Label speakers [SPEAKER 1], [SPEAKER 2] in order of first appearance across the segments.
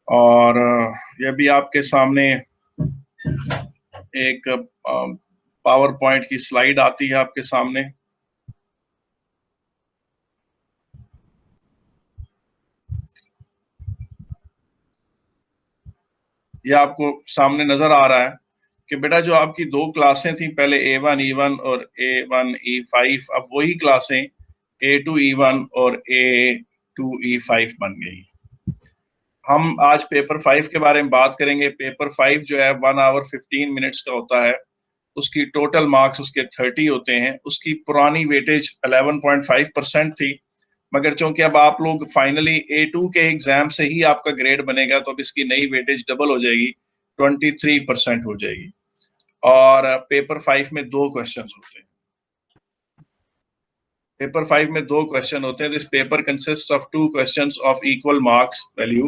[SPEAKER 1] और ये भी आपके सामने एक पावर पॉइंट की स्लाइड आती है आपके सामने। ये आपको सामने नजर आ रहा है कि बेटा जो आपकी दो क्लासें थी पहले A1 E1 और A1 E5, अब वही क्लासें A2 E1 और A2 E5 बन गई। हम आज पेपर 5 के बारे में बात करेंगे। पेपर 5 जो है 1 आवर 15 मिनट्स का होता है। उसकी टोटल मार्क्स उसके 30 होते हैं। उसकी पुरानी वेटेज 11.5% थी, मगर चूंकि अब आप लोग फाइनली A2 के एग्जाम से ही आपका ग्रेड बनेगा, तो अब इसकी नई वेटेज डबल हो जाएगी, 23% हो जाएगी। और पेपर 5 में 2 क्वेश्चन होते हैं। पेपर 5 में 2 क्वेश्चन होते हैं। This paper consist of 2 questions of equal marks value,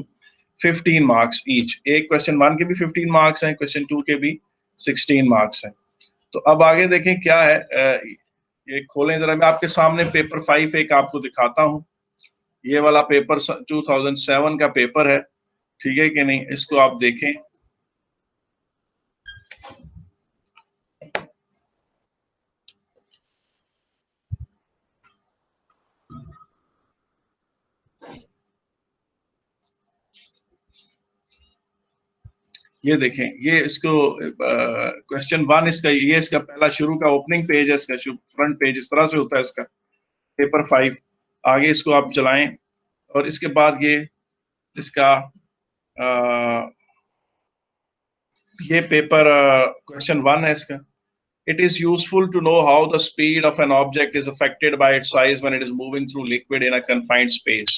[SPEAKER 1] 15 marks each. एक क्वेश्चन 1 के भी 15 मार्क्स हैं, क्वेश्चन 2 के भी 16 मार्क्स हैं। तो अब आगे देखें क्या है। ये खोलें जरा, मैं आपके सामने पेपर 5 एक आपको दिखाता हूँ। ये वाला पेपर 2007 का पेपर है, ठीक है कि नहीं? इसको आप देखें। ये देखें, ये इसको क्वेश्चन 1 इसका, ये इसका पहला शुरू का ओपनिंग पेज है, इसका फ्रंट पेज इस तरह से होता है इसका पेपर 5। आगे इसको आप चलाएं और इसके बाद ये इसका ये पेपर क्वेश्चन 1 है इसका। It is useful to know how the speed of an object is affected by its size when it is moving through liquid in a confined space.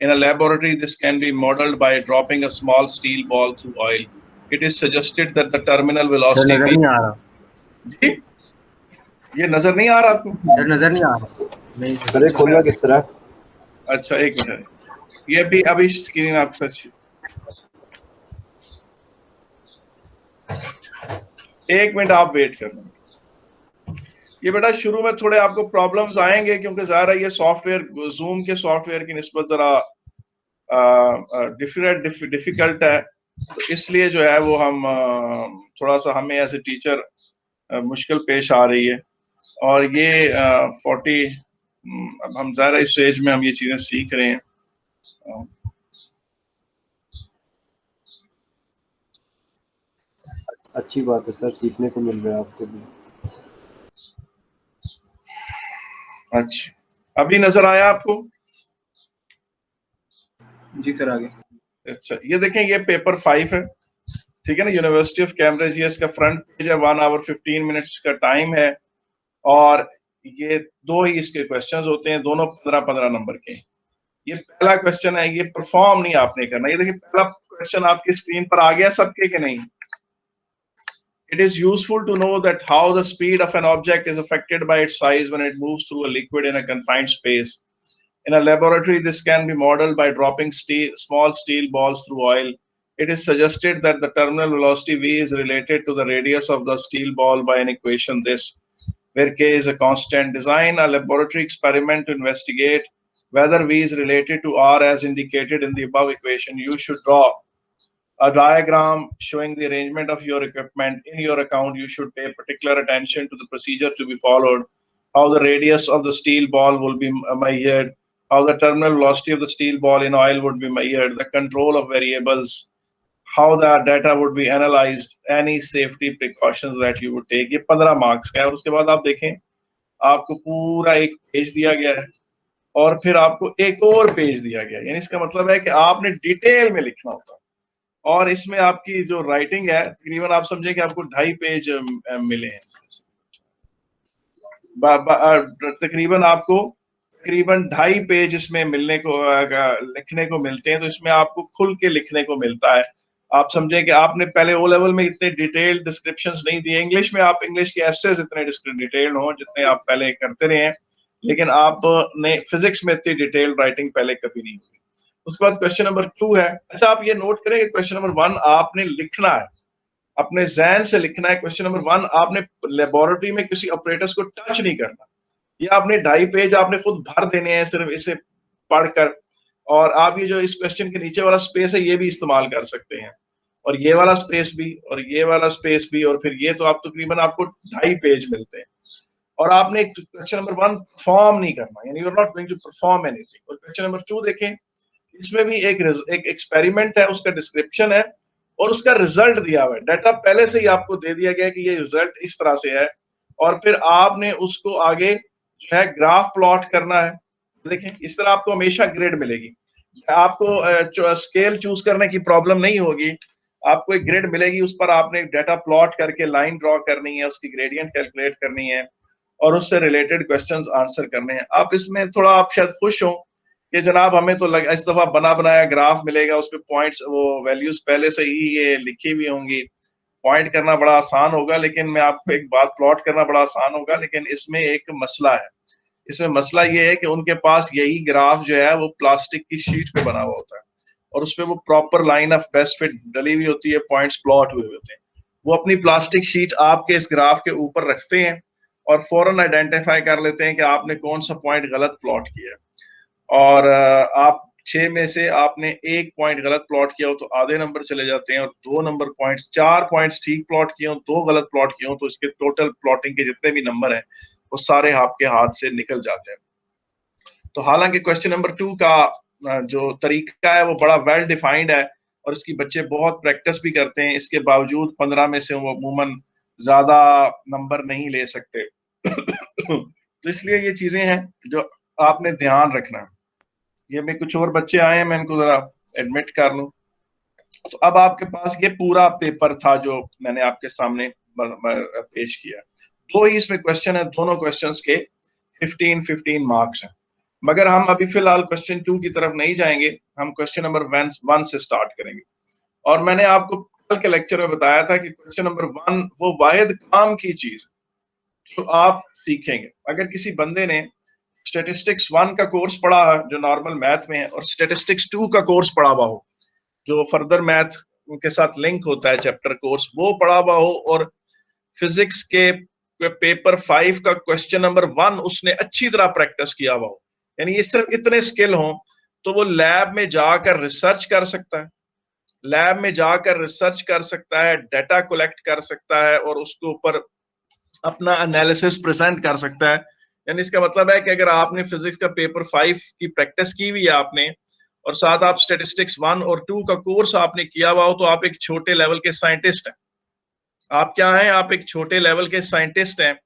[SPEAKER 1] In a laboratory, this can be modeled by dropping a small steel ball through oil. It is suggested that the terminal velocity
[SPEAKER 2] नजर नहीं आ रहा
[SPEAKER 1] जी, ये नजर नहीं आ रहा आपको?
[SPEAKER 2] Sir, नजर नहीं आ रहा। नहीं
[SPEAKER 3] सर, ये खोलना किस तरह?
[SPEAKER 1] अच्छा, एक मिनट, ये भी अभी स्क्रीन आप सच, एक मिनट आप वेट करना। ये बेटा शुरू में थोड़े आपको प्रॉब्लम्स आएंगे, क्योंकि ज़ाहिर है ये सॉफ्टवेयर जूम के सॉफ्टवेयर की निस्बत जरा डिफिकल्ट है, तो इसलिए जो है वो हम थोड़ा सा हमें एज ए टीचर मुश्किल पेश आ रही है। और ये 40 अब हम ज़ाहिर इस स्टेज में हम ये चीज़ें सीख रहे हैं।
[SPEAKER 3] अच्छी बात है सर, सीखने को मिल रहा है आपको भी।
[SPEAKER 1] अच्छा, अभी नजर आया आपको?
[SPEAKER 2] जी सर, आगे।
[SPEAKER 1] अच्छा, ये देखें, ये पेपर 5 है, ठीक है ना, यूनिवर्सिटी ऑफ कैम्ब्रिज। ये इसका फ्रंट पेज है, 1 आवर 15 मिनट्स का टाइम है, और ये 2 ही इसके क्वेश्चंस होते हैं, दोनों 15-15 नंबर के। ये पहला क्वेश्चन है, ये परफॉर्म नहीं आपने करना। ये देखिए, पहला क्वेश्चन आपकी स्क्रीन पर आ गया सबके के नहीं। It is useful to know that how the speed of an object is affected by its size when it moves through a liquid in a confined space. In a laboratory, this can be modeled by dropping small steel balls through oil. It is suggested that the terminal velocity v is related to the radius of the steel ball by an equation this, where k is a constant. Design a laboratory experiment to investigate whether v is related to r as indicated in the above equation. You should draw a diagram showing the arrangement of your equipment. In your account, you should pay particular attention to the procedure to be followed, how the radius of the steel ball will be measured, how the terminal velocity of the steel ball in oil would be measured, the control of variables, how the data would be analyzed, any safety precautions that you would take. ये 15 marks का है। और उसके बाद आप देखें, आपको पूरा एक पेज दिया गया है, और फिर आपको एक और पेज दिया गया है। यानी इसका मतलब है कि आपने डिटेल में लिखना होता है। और इसमें आपकी जो राइटिंग है, तकरीबन आप समझें कि आपको 2.5 पेज मिले हैं। तकरीबन आपको 2.5 पेज इसमें मिलने को लिखने को मिलते हैं। तो इसमें आपको खुल के लिखने को मिलता है। आप समझें कि आपने पहले ओ लेवल में इतने डिटेल्ड डिस्क्रिप्शंस नहीं दिए। इंग्लिश में आप इंग्लिश के एसेस इतने डिटेल्ड हों जितने आप पहले करते रहे हैं, लेकिन आपने फिजिक्स में इतनी डिटेल्ड राइटिंग पहले कभी नहीं हुई। उसके बाद क्वेश्चन नंबर 2 है। अच्छा, आप ये नोट करें कि क्वेश्चन नंबर 1 आपने लिखना है, अपने ज़हन से लिखना है। क्वेश्चन नंबर 1 आपने लेबोरेटरी में किसी ऑपरेटर्स को टच नहीं करना। ये आपने 2.5 पेज आपने खुद भर देने हैं सिर्फ इसे पढ़कर, और आप ये जो इस क्वेश्चन के नीचे वाला स्पेस है ये भी इस्तेमाल कर सकते हैं, और ये वाला स्पेस भी, और ये वाला स्पेस भी, और फिर ये, तो आप तकरीबन आपको 2.5 पेज मिलते हैं। और आपने क्वेश्चन नंबर 1 परफॉर्म नहीं करना, यानी you are not going to perform anything. और क्वेश्चन नंबर 2 देखें, इसमें भी एक एक्सपेरिमेंट है, उसका डिस्क्रिप्शन है और उसका रिजल्ट दिया हुआ है। डाटा पहले से ही आपको दे दिया गया है कि ये रिजल्ट इस तरह से है, और फिर आपने उसको आगे जो है ग्राफ प्लॉट करना है। देखें, इस तरह आपको हमेशा ग्रिड मिलेगी, आपको स्केल चूज करने की प्रॉब्लम नहीं होगी, आपको एक ग्रिड मिलेगी, उस पर आपने डाटा प्लॉट करके लाइन ड्रॉ करनी है, उसकी ग्रेडियंट कैलकुलेट करनी है और उससे रिलेटेड क्वेश्चंस आंसर करने हैं। आप इसमें थोड़ा आप शायद खुश हो कि जनाब हमें तो इस दफा बना बनाया ग्राफ मिलेगा, उस पर पॉइंट्स, वो वैल्यूज पहले से ही ये लिखी हुई होंगी, पॉइंट करना बड़ा आसान होगा। लेकिन मैं आपको एक बात, प्लॉट करना बड़ा आसान होगा, लेकिन इसमें एक मसला है। इसमें मसला ये है कि उनके पास यही ग्राफ जो है वो प्लास्टिक की शीट पे बना हुआ होता है, और उसपे वो proper line of best fit डली हुई होती है, पॉइंट्स प्लॉट हुए होते हैं। वो अपनी प्लास्टिक शीट आपके इस ग्राफ के ऊपर रखते हैं और फौरन आइडेंटिफाई कर लेते हैं कि आपने कौन सा पॉइंट गलत प्लॉट किया है। और आप 6 में से आपने 1 पॉइंट गलत प्लॉट किया हो तो आधे नंबर चले जाते हैं, और 2 नंबर पॉइंट्स, 4 पॉइंट्स ठीक प्लॉट किए हो, 2 गलत प्लॉट किए हो, तो इसके टोटल प्लॉटिंग के जितने भी नंबर हैं वो सारे आपके हाथ से निकल जाते हैं। तो हालांकि क्वेश्चन नंबर 2 का जो तरीका है वो बड़ा वेल डिफाइंड है, और इसकी बच्चे बहुत प्रैक्टिस भी करते हैं, इसके बावजूद 15 में से वो अमूमन ज्यादा नंबर नहीं ले सकते। तो इसलिए ये चीजें हैं जो आपने ध्यान रखना है। ये में कुछ और बच्चे आए हैं, मैं इनको जरा एडमिट कर लूं। तो अब आपके पास ये पूरा पेपर था जो मैंने आपके सामने पेश किया। 2 ही इसमें क्वेश्चन है, दोनों क्वेश्चंस के 15-15 मार्क्स हैं। मगर हम अभी फिलहाल क्वेश्चन 2 की तरफ नहीं जाएंगे, हम क्वेश्चन नंबर 1 से स्टार्ट करेंगे। और मैंने आपको कल के लेक्चर में बताया था कि क्वेश्चन नंबर 1 वो वाहिद काम की चीज तो आप सीखेंगे। अगर किसी बंदे ने स्टेटिस्टिक्स 1 का कोर्स पढ़ा है जो नॉर्मल मैथ में है, और स्टेटिस्टिक्स 2 का कोर्स पढ़ा हुआ हो जो फर्दर मैथ के साथ लिंक होता है चैप्टर कोर्स, वो पढ़ा हुआ हो, और फिजिक्स के पेपर 5 का क्वेश्चन नंबर 1 उसने अच्छी तरह प्रैक्टिस किया हुआ हो, यानी ये सिर्फ इतने स्किल हो, तो वो लैब में जाकर रिसर्च कर सकता है, लैब में जाकर रिसर्च कर सकता है, डाटा कलेक्ट कर सकता है, और उसके ऊपर अपना एनालिसिस प्रेजेंट कर सकता है। यानी इसका मतलब है कि अगर आपने फिजिक्स का पेपर 5 की प्रैक्टिस की हुई है आपने, और साथ आप स्टैटिस्टिक्स 1 और 2 का कोर्स आपने किया हुआ हो, तो आप एक छोटे लेवल के साइंटिस्ट हैं। आप क्या हैं? आप एक छोटे लेवल के साइंटिस्ट हैं।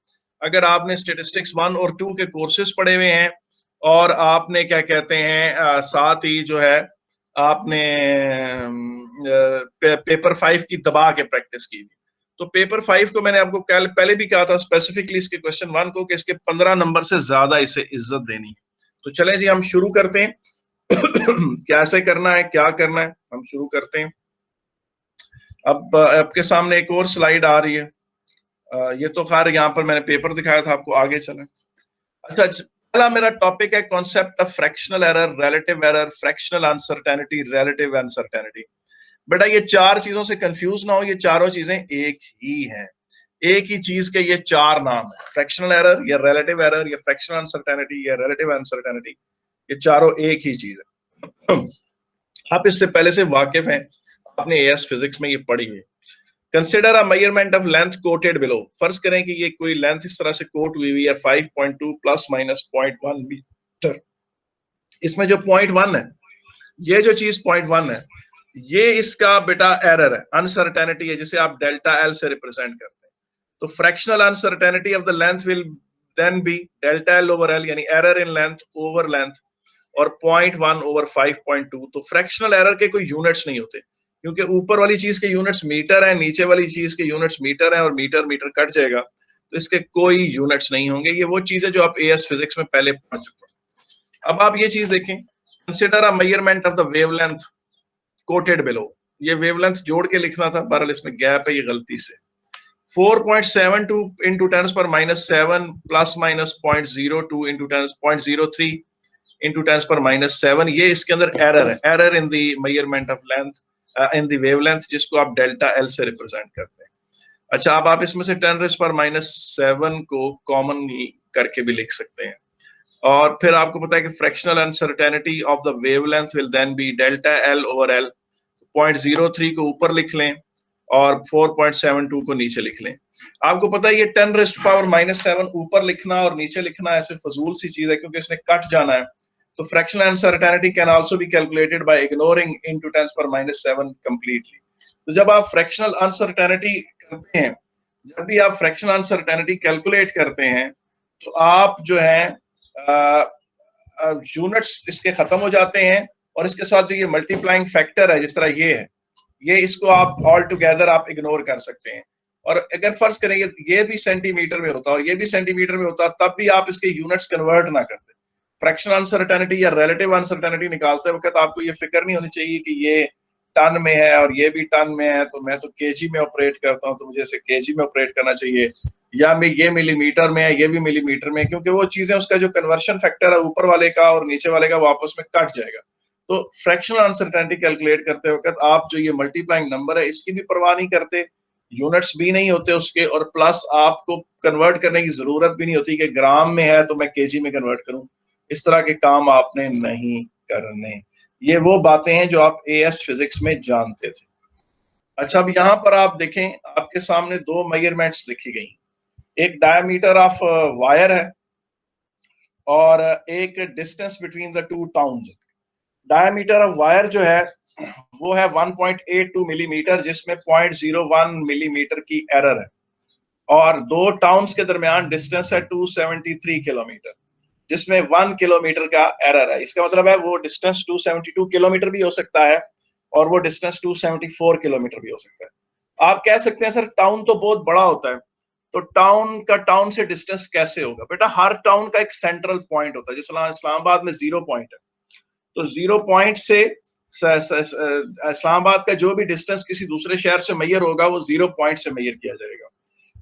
[SPEAKER 1] अगर आपने स्टैटिस्टिक्स 1 और 2 के कोर्सेज पढ़े हुए हैं, और आपने क्या कहते हैं साथ ही जो है आपने पेपर 5 की दबा के प्रैक्टिस की हुई, तो पेपर 5 को मैंने आपको कल पहले भी कहा था स्पेसिफिकली इसके क्वेश्चन 1 को कि इसके 15 नंबर से ज्यादा इसे इज्जत देनी है। तो चलें जी, हम शुरू करते हैं। कैसे करना है, क्या करना है, हम शुरू करते हैं। अब आपके सामने एक और स्लाइड आ रही है। ये तो खैर यहाँ पर मैंने पेपर दिखाया था आपको, आगे चलें। अच्छा, पहला मेरा टॉपिक है concept of fractional error, relative error, fractional uncertainty, relative uncertainty. बेटा ये 4 चीजों से कंफ्यूज ना हो, ये चारों चीजें एक ही हैं, एक ही चीज के ये 4 नाम है, फ्रैक्शनल एरर या रिलेटिव एरर या फ्रैक्शनल अनसर्टेनिटी या रिलेटिव अनसर्टेनिटी, ये चारों एक ही चीज है। आप इससे पहले से वाकिफ हैं, आपने एएस फिजिक्स में ये पढ़ी हुई। Consider a measurement of length coated below. फर्ज करें कि ये कोई लेंथ इस तरह से कोट हुई हुई है 5.2 प्लस माइनस 0.1 मीटर। इसमें जो 0.1 है, ये जो चीज 0.1 है, ये इसका बेटा एरर है, अनसर्टेनिटी है, जिसे आप डेल्टा एल से रिप्रेजेंट करते हैं। तो fractional uncertainty of the length will then be delta L over L, यानी error in length over length, और 0.1 ओवर 5.2। तो फ्रैक्शनल एरर के कोई यूनिट्स नहीं होते, क्योंकि ऊपर वाली चीज के यूनिट्स मीटर है, नीचे वाली चीज के यूनिट्स मीटर है, और मीटर मीटर कट जाएगा, तो इसके कोई यूनिट्स नहीं होंगे। ये वो चीज है जो आप एएस फिजिक्स में पहले पढ़ चुके हैं। अब आप ये चीज देखें, consider a measurement of the wavelength coated below. ये वेवलेंथ जोड़ के लिखना था, बहरहाल इसमें गैप है, ये गलती से 4.72 into 10⁻⁷ plus minus 0.02 into 0.03 into 10⁻⁷। ये इसके अंदर एरर है, error in the measurement of length in the wavelength, जिसको आप डेल्टा एल से रिप्रेजेंट करते हैं। अच्छा, अब आप इसमें से 10⁻⁷ को कॉमन करके भी लिख सकते हैं, और फिर आपको पता है कि fractional uncertainty of the wavelength will then be delta L over L. 0.03 को ऊपर लिख लें और 4.72 को नीचे लिख लें। आपको पता है ये 10⁻⁻7 ऊपर लिखना और नीचे लिखना ऐसे फजूल सी चीज है, क्योंकि इसने कट जाना है। तो fractional uncertainty can also be calculated by ignoring into 10⁻⁻7 completely. तो जब आप फ्रैक्शनल अनसर्टेनिटी करते हैं, जब भी आप फ्रैक्शनल अनसर्टेनिटी कैलकुलेट करते हैं, तो आप जो है यूनिट्स इसके खत्म हो जाते हैं, और इसके साथ जो ये मल्टीप्लाइंग फैक्टर है जिस तरह ये है, ये इसको आप ऑल टुगेदर आप इग्नोर कर सकते हैं। और अगर फर्ज करेंगे ये भी सेंटीमीटर में होता और ये भी सेंटीमीटर में होता, तब भी आप इसके यूनिट्स कन्वर्ट ना करते। फ्रैक्शनल अनसर्टेनिटी या रिलेटिव अनसर्टेनिटी निकालते वक्त आपको ये फिक्र नहीं होनी चाहिए कि ये टन में है और ये भी टन में है, तो मैं तो केजी में ऑपरेट करता हूँ तो मुझे इसे केजी में ऑपरेट करना चाहिए, या मैं ये मिलीमीटर में है ये भी मिलीमीटर में, क्योंकि वो चीजें उसका जो कन्वर्शन फैक्टर है ऊपर वाले का और नीचे वाले का वो आपस में कट जाएगा। तो फ्रैक्शनल अनसर्टेनिटी कैलकुलेट करते वक्त आप जो ये मल्टीप्लाइंग नंबर है इसकी भी परवाह नहीं करते, यूनिट्स भी नहीं होते उसके, और प्लस आपको कन्वर्ट करने की जरूरत भी नहीं होती कि ग्राम में है तो मैं केजी में कन्वर्ट करूं। इस तरह के काम आपने नहीं करने। ये वो बातें हैं जो आप एएस फिजिक्स में जानते थे। अच्छा, अब यहां पर आप देखें, आपके सामने दो मेजरमेंट्स लिखी गई, एक डायमीटर ऑफ वायर है और एक distance between the two towns. Diameter of wire जो है वो है 1.82 मिलीमीटर, जिसमें 0.01 मिलीमीटर की एरर है, और दो टाउन्स के दरमियान डिस्टेंस है 273 किलोमीटर, जिसमें 1 किलोमीटर का एरर है। इसका मतलब है वो डिस्टेंस 272 किलोमीटर भी हो सकता है और वो डिस्टेंस 274 किलोमीटर भी हो सकता है। आप कह सकते हैं सर टाउन तो बहुत बड़ा होता है, तो टाउन से डिस्टेंस कैसे होगा? बेटा, हर टाउन का एक सेंट्रल पॉइंट होता है। जैसे इस्लामाबाद में 0 पॉइंट है, तो 0 पॉइंट से इस्लामाबाद का जो भी डिस्टेंस किसी दूसरे शहर से मैयर होगा वो 0 पॉइंट से मैयर किया जाएगा।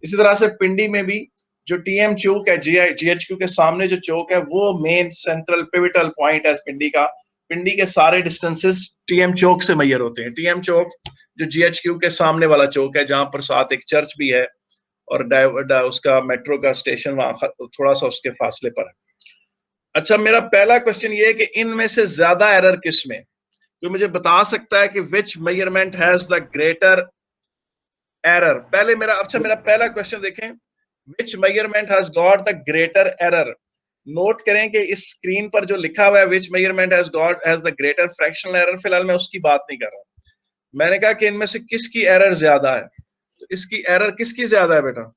[SPEAKER 1] इसी तरह से पिंडी में भी जो टीएम चौक है, जीएचक्यू के सामने जो चौक है, वो मेन सेंट्रल पिविटल पॉइंट है पिंडी का। पिंडी के सारे डिस्टेंसेस टीएम चौक से मैयर होते हैं। टीएम चौक जो जीएचक्यू के सामने वाला चौक है, जहां पर साथ एक चर्च भी है और उसका मेट्रो का स्टेशन वहां थोड़ा सा उसके फासले पर है। अच्छा, मेरा पहला क्वेश्चन ये है कि इनमें से ज्यादा एरर किस में? तो मुझे बता सकता है कि which measurement has the greater error? मेरा पहला क्वेश्चन देखें, which measurement has got the greater error? Note करें कि इस स्क्रीन पर जो लिखा हुआ है which measurement has the greater fractional error, फिलहाल मैं उसकी बात नहीं कर रहा हूं। मैंने कहा कि इनमें से किसकी एरर ज्यादा है। तो इसकी एरर किसकी ज्यादा है बेटा?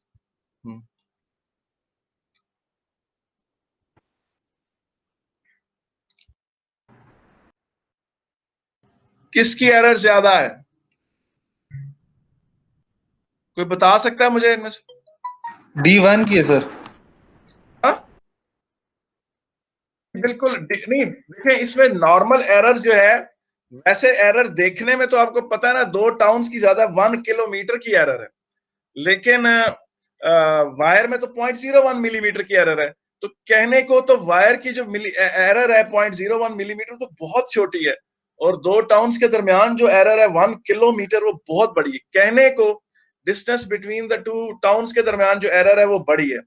[SPEAKER 1] किसकी एरर ज्यादा है? कोई बता सकता है मुझे इनमें से?
[SPEAKER 2] D1 की है सर।
[SPEAKER 1] हाँ? बिल्कुल नहीं, देखिए इसमें नॉर्मल एरर जो है, वैसे एरर देखने में तो आपको पता है ना, दो टाउन्स की ज्यादा 1 किलोमीटर की एरर है, लेकिन वायर में तो 0.01 मिलीमीटर की एरर है। तो कहने को तो वायर की जो एरर है 0.01 मिलीमीटर तो बहुत छोटी है, और दो टाउन्स के दरमियान जो एरर है 1 किलोमीटर वो बहुत बड़ी है। कहने को distance between the two towns के दरमियान जो एरर है वो बड़ी है,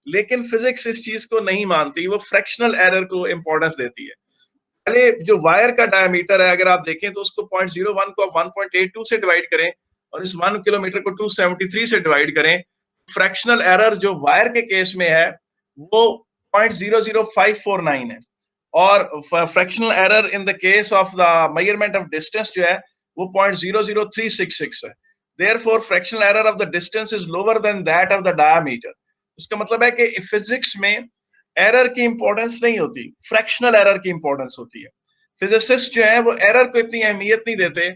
[SPEAKER 1] लेकिन फिजिक्स इस चीज को नहीं मानती, वो फ्रैक्शनल एरर को इंपॉर्टेंस देती है। पहले जो वायर का डायमीटर है, अगर आप देखें तो उसको 0.01 को 1.82 से डिवाइड करें और इस 1 किलोमीटर को 273 से डिवाइड करें, फ्रैक्शनल एरर जो वायर के केस में है वो 0.00549 है, और fractional error in the case of the measurement of distance जो है वो 0.00366 है। Therefore fractional error of the distance is lower than that of the diameter. उसका मतलब है कि फिजिक्स में एरर की इंपॉर्टेंस नहीं होती, फ्रैक्शनल एरर की इंपॉर्टेंस होती है। फिजिसिस्ट जो है वो एरर को इतनी अहमियत नहीं देते,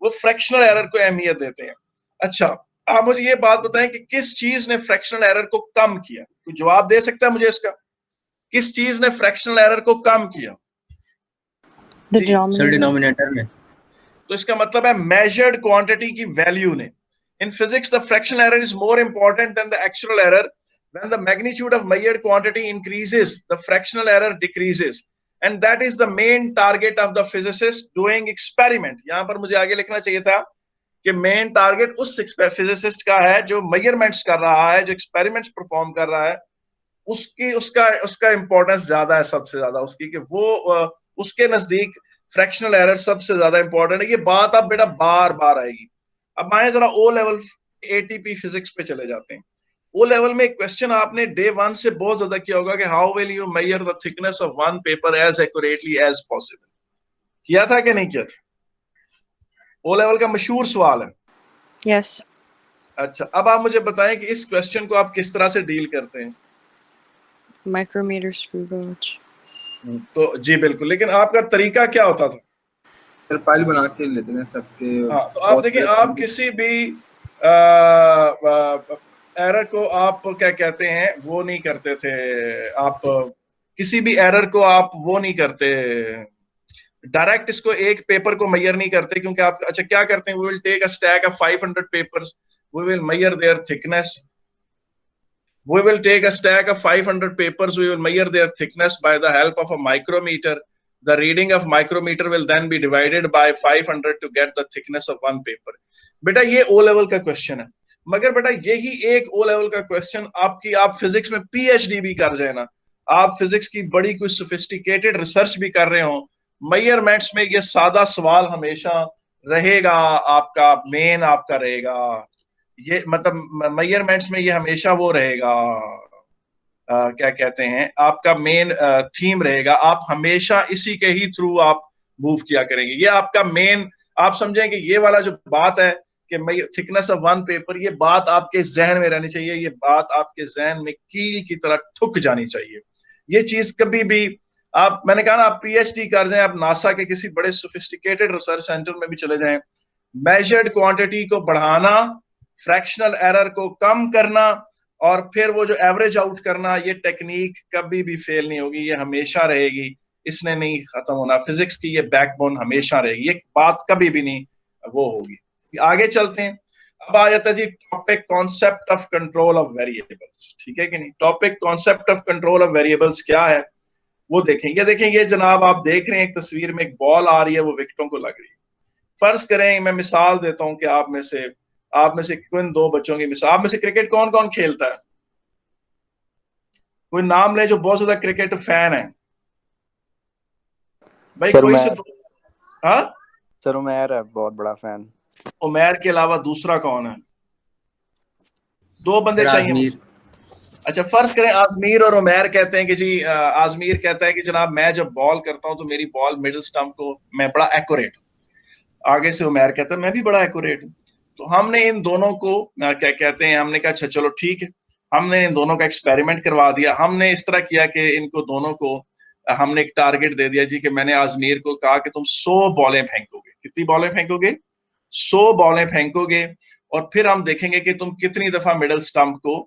[SPEAKER 1] वो फ्रैक्शनल एरर को अहमियत देते हैं। अच्छा, आप मुझे ये बात बताएं कि किस चीज ने फ्रैक्शनल एरर को कम किया? कोई जवाब दे सकता है मुझे इसका? किस चीज ने फ्रैक्शनल एरर को कम किया?
[SPEAKER 2] सर डिनोमिनेटर में।
[SPEAKER 1] तो इसका मतलब है मेजर्ड क्वांटिटी की वैल्यू ने। In physics the fractional error is more important than the actual error. When the magnitude of measured quantity increases, the fractional error decreases, and that is the main target of the physicist doing experiment. यहां पर मुझे आगे लिखना चाहिए था कि main target उस physicist का है जो मेजरमेंट्स कर रहा है, जो एक्सपेरिमेंट्स परफॉर्म कर रहा है, उसकी उसका उसका इंपॉर्टेंस ज्यादा है सबसे ज्यादा उसकी, कि वो उसके नजदीक फ्रैक्शनल एरर सबसे ज्यादा इंपॉर्टेंट है। ये बात अब बेटा बार बार आएगी। अब आए जरा ओ लेवल एटीपी फिजिक्स पे चले जाते हैं। ओ लेवल में एक क्वेश्चन आपने डे 1 से बहुत ज्यादा किया होगा कि how will you measure the thickness of one paper as accurately as possible. किया था कि नहीं किया था? ओ लेवल का मशहूर सवाल है।
[SPEAKER 4] Yes.
[SPEAKER 1] अच्छा, अब आप मुझे बताएं कि इस क्वेश्चन को आप किस तरह से डील करते हैं।
[SPEAKER 4] Micrometer screw gauge.
[SPEAKER 1] तो जी बिल्कुल, लेकिन आपका तरीका क्या होता था?
[SPEAKER 2] सर फाइल बना के लेते हैं सबके।
[SPEAKER 1] हाँ, तो आप देखिए, आप किसी भी एरर को आप क्या कहते हैं वो नहीं करते थे। आप किसी भी एरर को आप वो नहीं करते डायरेक्ट, इसको एक पेपर को मेजर नहीं करते, क्योंकि आप अच्छा क्या करते हैं, we will take a stack of 500 papers, we will measure their thickness. We will take a stack of 500 papers. We will measure their thickness by the help of a micrometer. The reading of micrometer will then be divided by 500 to get the thickness of one paper. बेटा ये O level का question है, मगर बेटा यही एक O level का question आपकी, आप फिजिक्स में पीएचडी भी कर जाए ना, आप फिजिक्स की बड़ी कोई सोफिस्टिकेटेड रिसर्च भी कर रहे हो, मेजरमेंट्स में ये सादा सवाल हमेशा रहेगा, आपका मेन आपका रहेगा। ये मतलब मेजरमेंट्स में ये हमेशा वो रहेगा, क्या कहते हैं, आपका मेन थीम रहेगा। आप हमेशा इसी के ही थ्रू आप मूव किया करेंगे। ये आपका मेन, आप समझें कि ये वाला जो बात है कि थिकनेस ऑफ वन पेपर, ये बात आपके जहन में रहनी चाहिए, ये बात आपके जहन में कील की तरह ठुक जानी चाहिए। ये चीज कभी भी आप, मैंने कहा ना, आप पीएचडी कर जाएं, आप नासा के किसी बड़े सोफिस्टिकेटेड रिसर्च सेंटर में भी चले जाएं, मेजर्ड क्वांटिटी को बढ़ाना, फ्रैक्शनल एरर को कम करना और फिर वो जो एवरेज आउट करना, ये टेक्निक कभी भी फेल नहीं होगी, ये हमेशा रहेगी, इसने नहीं खत्म होना। फिजिक्स की ये बैकबोन हमेशा रहेगी, ये बात कभी भी नहीं वो होगी। आगे चलते हैं। अब आ जाता है जी topic concept of control of variables, ठीक है कि नहीं। Topic concept of control of variables क्या है वो देखेंगे। देखेंगे जनाब, आप देख रहे हैं एक तस्वीर में एक बॉल आ रही है, वो विकेटों को लग रही है। फर्ज करें, मैं मिसाल देता हूं कि आप में से किन दो बच्चों की मिसाल, आप में से क्रिकेट कौन कौन खेलता है? कोई नाम ले जो बहुत ज्यादा क्रिकेट फैन है भाई।
[SPEAKER 5] सर
[SPEAKER 1] कोई से हाँ,
[SPEAKER 5] सर उमैर है बहुत बड़ा फैन।
[SPEAKER 1] उमैर के अलावा दूसरा कौन है? दो बंदे चाहिए। अच्छा, फर्ज करें आजमीर और उमैर कहते हैं कि जी, आजमीर कहता है कि जनाब मैं जब बॉल करता हूं तो मेरी बॉल मिडिल स्टंप को मैं बड़ा एक्यूरेट हूं। आगे से उमैर कहता है मैं भी बड़ा एक्यूरेट हूं। तो हमने इन दोनों को क्या कहते हैं, हमने कहा अच्छा चलो ठीक है, हमने इन दोनों का एक्सपेरिमेंट करवा दिया। हमने इस तरह किया कि इनको दोनों को हमने एक टारगेट दे दिया जी, कि मैंने आजमीर को कहा कि तुम 100 बॉलें फेंकोगे। कितनी बॉलें फेंकोगे? 100 बॉलें फेंकोगे, और फिर हम देखेंगे कि तुम कितनी दफा मिडल स्टंप को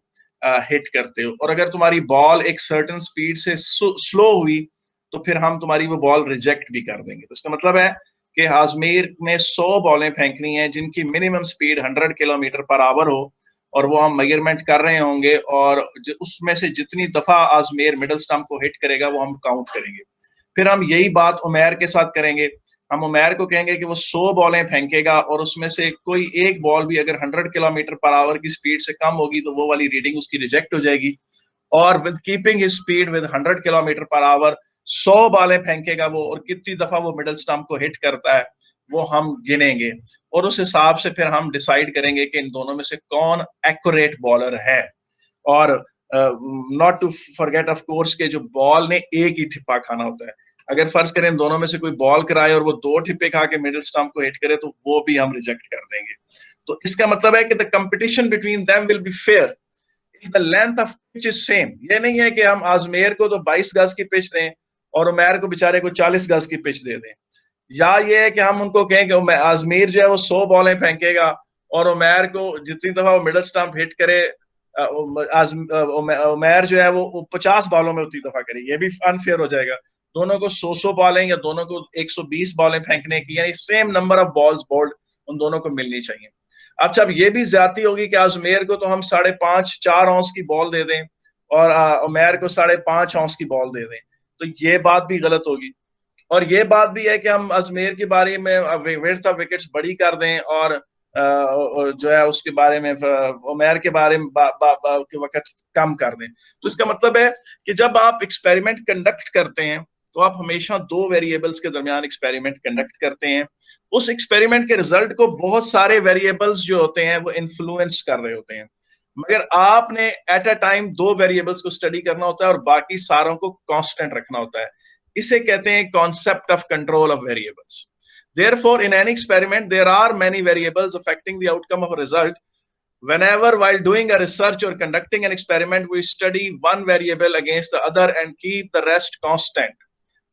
[SPEAKER 1] हिट करते हो। और अगर तुम्हारी बॉल एक सर्टेन स्पीड से स्लो हुई तो फिर हम तुम्हारी वो बॉल रिजेक्ट भी कर देंगे। तो इसका मतलब है कि आजमीर ने 100 बॉलें फेंकनी है जिनकी minimum speed 100 kilometre per hour हो, और वो हम मेजरमेंट कर रहे होंगे, और उसमें से जितनी दफा आजमीर मिडल स्टंप को हिट करेगा वो हम काउंट करेंगे। फिर हम यही बात उमैर के साथ करेंगे। हम उमैर को कहेंगे कि वो 100 बॉलें फेंकेगा, और उसमें से कोई एक बॉल भी अगर 100 किलोमीटर पर आवर की स्पीड से कम होगी तो वो वाली रीडिंग उसकी रिजेक्ट हो जाएगी। और with keeping his speed with 100 kilometre per hour 100 बॉलें फेंकेगा वो, और कितनी दफा वो मिडल स्टंप को हिट करता है वो हम गिनेंगे, और उस हिसाब से फिर हम डिसाइड करेंगे कि इन दोनों में से कौन एक्यूरेट बॉलर है। और not to forget of course के जो बॉल ने एक ही ठिप्पा खाना होता है। अगर फर्ज करें इन दोनों में से कोई बॉल कराए और वो 2 ठिप्पे खा के मिडिल स्टंप को हिट करे तो वो भी हम रिजेक्ट कर देंगे। तो इसका मतलब है कि the competition between them will be fair if the length of pitch is same. ये नहीं है कि हम आजमेर को तो 22 गज की पिच दें और उमैर को बेचारे को 40 गज की पिच दे दें, या ये है कि हम उनको कहें कि आजमीर जो है वो 100 बॉलें फेंकेगा और उमैर को जितनी दफा वो मिडल स्टंप हिट करे उमैर जो है वो 50 बॉलों में उतनी दफा करे। ये भी अनफेयर हो जाएगा। दोनों को 100 बॉलें या दोनों को 120 बॉलें फेंकने की, यानी same number of balls bowled उन दोनों को मिलनी चाहिए। अब जब ये भी ज्यादती होगी कि आजमेर को तो हम 5.5-4 औंस की बॉल दे दें और उमैर को 5.5 औंस की बॉल दे दें, तो ये बात भी गलत होगी। और ये बात भी है कि हम अजमेर की बारी में विड्थ ऑफ विकेट्स बड़ी कर दें और जो है उसके बारे में उमैर के बारे में के वक्त कम कर दें। तो इसका मतलब है कि जब आप एक्सपेरिमेंट कंडक्ट करते हैं तो आप हमेशा दो वेरिएबल्स के दरमियान एक्सपेरिमेंट कंडक्ट करते हैं। उस एक्सपेरिमेंट के रिजल्ट को बहुत सारे वेरिएबल्स जो होते हैं वो इन्फ्लुएंस कर रहे होते हैं, मगर आपने एट अ टाइम दो वेरिएबल्स को स्टडी करना होता है और बाकी सारों को कांस्टेंट रखना होता है। इसे कहते हैं concept of control of variables. Therefore, in any experiment, there are many variables affecting the outcome of a result. Whenever, while doing a research or conducting an experiment, we study one variable against the other and keep the rest constant.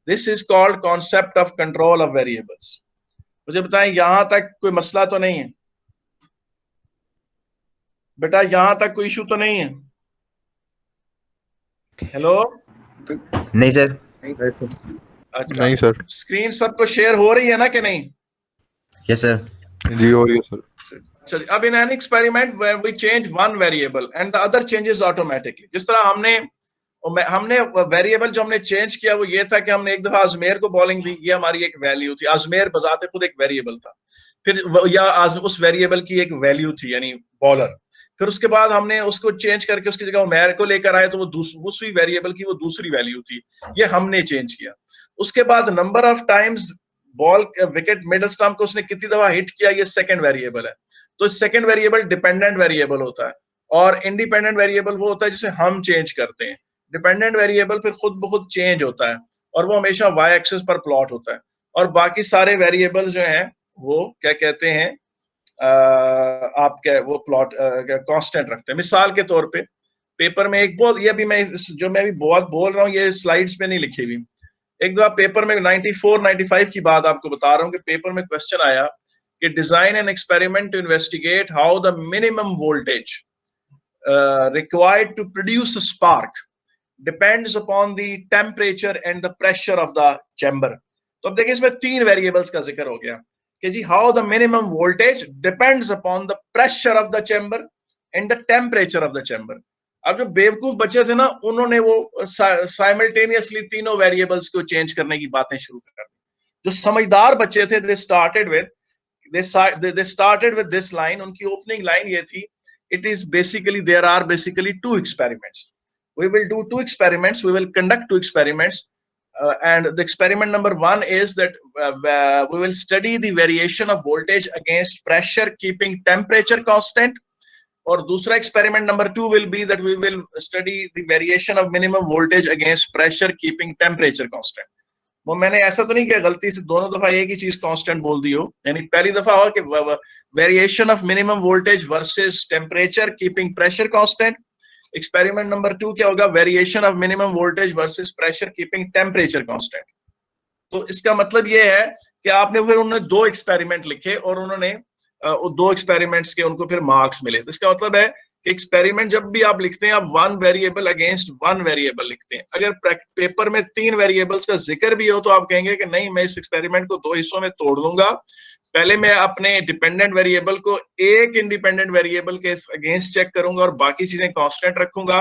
[SPEAKER 1] This is called concept of control of variables. मुझे बताएं, यहां तक कोई मसला तो नहीं है बेटा? यहां तक कोई इशू तो नहीं है? हेलो?
[SPEAKER 6] नहीं सर।
[SPEAKER 1] अच्छा,
[SPEAKER 7] नहीं सर।
[SPEAKER 1] स्क्रीन सबको शेयर हो रही है ना कि नहीं?
[SPEAKER 6] Yes sir.
[SPEAKER 7] जी हो रही है सर।
[SPEAKER 1] चलिए, अब in an experiment we change one variable and the other changes automatically. जिस तरह हमने वेरिएबल जो हमने चेंज किया वो ये था कि हमने एक दफा अजमेर को बॉलिंग दी, ये हमारी एक वैल्यू थी। अजमेर बजाते खुद एक वेरिएबल था, फिर उस वेरिएबल की एक वैल्यू थी यानी बॉलर। फिर उसके बाद हमने उसको चेंज करके उसकी जगह उमैर को लेकर आए तो वो दूसरी वेरिएबल की वो दूसरी वैल्यू थी, ये हमने चेंज किया। उसके बाद number of times ball wicket middle stump को उसने कितनी दफा हिट किया, ये सेकंड वेरिएबल है। तो सेकंड वेरिएबल डिपेंडेंट वेरिएबल होता है और इंडिपेंडेंट वेरिएबल वो होता है जिसे हम चेंज करते हैं। डिपेंडेंट वेरिएबल फिर खुद ब खुद चेंज होता है और वो हमेशा वाई एक्सिस पर प्लॉट होता है, और बाकी सारे वेरिएबल्स जो हैं वो क्या कहते हैं, आप क्या वो प्लॉट कांस्टेंट रखते हैं। मिसाल के तौर पे पेपर में एक बहुत, ये अभी मैं जो मैं अभी बहुत बोल रहा हूँ ये स्लाइड्स पे नहीं लिखी हुई, एक दफा पेपर में 94-95 की बात आपको बता रहा हूँ कि पेपर में क्वेश्चन आया कि design an experiment to investigate how the minimum voltage required to produce a spark depends upon the temperature and the pressure of the chamber. तो अब देखिए इसमें तीन वेरिएबल्स का जिक्र हो गया कि जी how the minimum voltage depends upon the pressure of the chamber and the temperature of the chamber. अब जो बेवकूफ बच्चे थे ना उन्होंने वो साइमल्टेनियसली तीनों वेरिएबल्स को चेंज करने की बातें शुरू कर दी। जो समझदार बच्चे थे they started with this line, उनकी ओपनिंग लाइन ये थी, it is basically there are basically two experiments, we will do two experiments, we will conduct two experiments, and the experiment number one is that we will study the variation of voltage against pressure keeping temperature constant, और दूसरा experiment number two will be that we will study the variation of minimum voltage against pressure keeping temperature constant। वो मैंने ऐसा तो नहीं किया गलती से दोनों दफा एक ही चीज कांस्टेंट बोल दी हो, यानी पहली दफा हो कि variation of minimum voltage versus temperature keeping pressure constant. Experiment number 2 क्या होगा, variation of minimum voltage versus pressure keeping temperature constant. तो इसका मतलब ये है कि आपने फिर उन्होंने दो एक्सपेरिमेंट लिखे और उन्होंने दो एक्सपेरिमेंट्स के उनको फिर मार्क्स मिले। तो इसका मतलब है कि एक्सपेरिमेंट जब भी आप लिखते हैं आप one variable against one variable लिखते हैं। अगर पेपर में तीन वेरिएबल्स का जिक्र भी हो तो आप कहेंगे कि नहीं मैं इस एक्सपेरिमेंट को दो हिस्सों में तोड़ दूंगा, पहले मैं अपने डिपेंडेंट वेरिएबल को एक इंडिपेंडेंट वेरिएबल के अगेंस्ट चेक करूंगा और बाकी चीजें कांस्टेंट रखूंगा,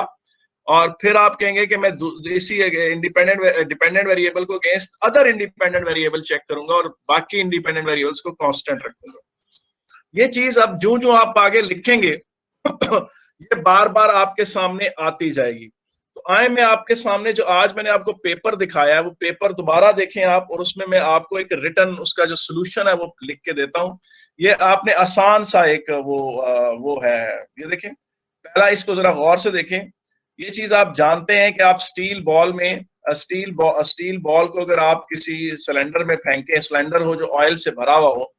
[SPEAKER 1] और फिर आप कहेंगे कि मैं इसी डिपेंडेंट वेरिएबल को against other independent variable check करूंगा और बाकी इंडिपेंडेंट वेरिएबल्स को कांस्टेंट रखूंगा। ये चीज अब जो आप आगे लिखेंगे ये बार बार आपके सामने आती जाएगी। तो आए मैं आपके सामने जो आज मैंने आपको पेपर दिखाया है वो पेपर दोबारा देखें आप, और उसमें मैं आपको एक रिटर्न उसका जो सोल्यूशन है वो लिख के देता हूं। ये आपने आसान सा एक वो है, ये देखें पहला, इसको जरा गौर से देखें। ये चीज आप जानते हैं कि आप स्टील बॉल में स्टील बॉल को अगर आप किसी सिलेंडर में फेंकें, सिलेंडर हो जो ऑयल से भरा हुआ हो,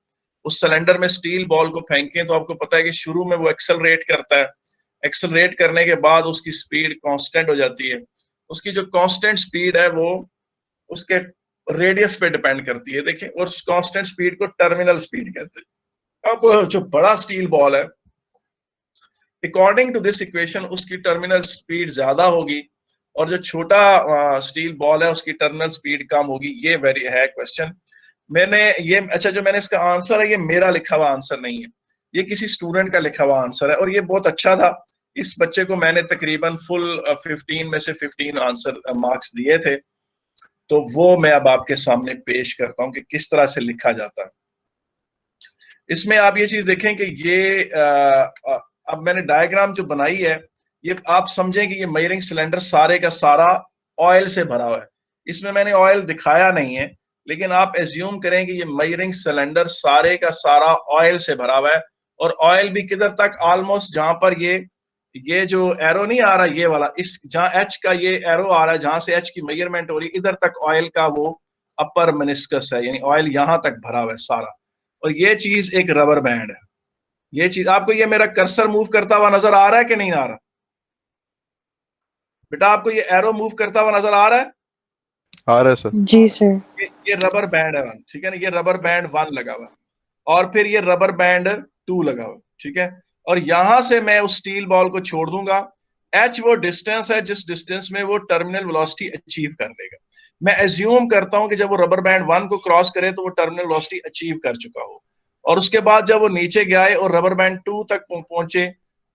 [SPEAKER 1] उस सिलेंडर में स्टील बॉल को फेंकें तो आपको पता है कि शुरू में वो एक्सेलरेट करता है, एक्सेलरेट करने के बाद उसकी स्पीड कांस्टेंट हो जाती है। उसकी जो कांस्टेंट स्पीड है वो उसके रेडियस पे डिपेंड करती है, देखिए, और कांस्टेंट स्पीड को टर्मिनल स्पीड कहते हैं। अब जो बड़ा स्टील बॉल है अकॉर्डिंग टू दिस इक्वेशन उसकी टर्मिनल स्पीड ज्यादा होगी और जो छोटा स्टील बॉल है उसकी टर्मिनल स्पीड कम होगी। ये वेरी है क्वेश्चन। मैंने ये अच्छा जो मैंने इसका आंसर है ये मेरा लिखा हुआ आंसर नहीं है, ये किसी स्टूडेंट का लिखा हुआ आंसर है और ये बहुत अच्छा था। इस बच्चे को मैंने तकरीबन फुल 15 में से 15 आंसर मार्क्स दिए थे, तो वो मैं अब आपके सामने पेश करता हूं कि किस तरह से लिखा जाता है। इसमें आप ये चीज देखें कि ये अब मैंने डायग्राम जो बनाई है, ये आप समझें कि ये मेजरिंग सिलेंडर सारे का सारा ऑयल से भरा हुआ है। इसमें मैंने ऑयल दिखाया नहीं है, लेकिन आप एज्यूम करें कि ये मेजरिंग सिलेंडर सारे का सारा ऑयल से भरा हुआ है, और ऑयल भी किधर तक, ऑलमोस्ट जहां पर ये जो एरो नहीं आ रहा, ये वाला, इस जहां एच का ये एरो आ रहा है, जहां से एच की मेजरमेंट हो रही है, इधर तक ऑयल का वो अपर मेनिस्कस है, यानी ऑयल यहां तक भरा हुआ है सारा। और ये चीज एक रबर बैंड है। ये चीज आपको, ये मेरा कर्सर मूव करता हुआ नजर आ रहा है कि नहीं आ रहा बेटा? आपको ये एरो मूव करता हुआ नजर आ रहा है?
[SPEAKER 7] आ रहा है सर।
[SPEAKER 4] जी सर।
[SPEAKER 1] ये रबर बैंड है 1, ठीक है ना? ये रबर बैंड 1 लगा हुआ है, और फिर ये रबर बैंड 2 लगा हुआ है, ठीक है? और यहां से मैं उस स्टील बॉल को छोड़ दूंगा। एच वो डिस्टेंस है जिस डिस्टेंस में वो टर्मिनल वेलोसिटी अचीव कर लेगा। मैं एज्यूम करता हूं कि जब वो रबर बैंड 1 को क्रॉस करे तो वो टर्मिनल वेलोसिटी अचीव कर चुका हो, और उसके बाद जब वो नीचे गया है और रबर बैंड 2 तक पहुंचे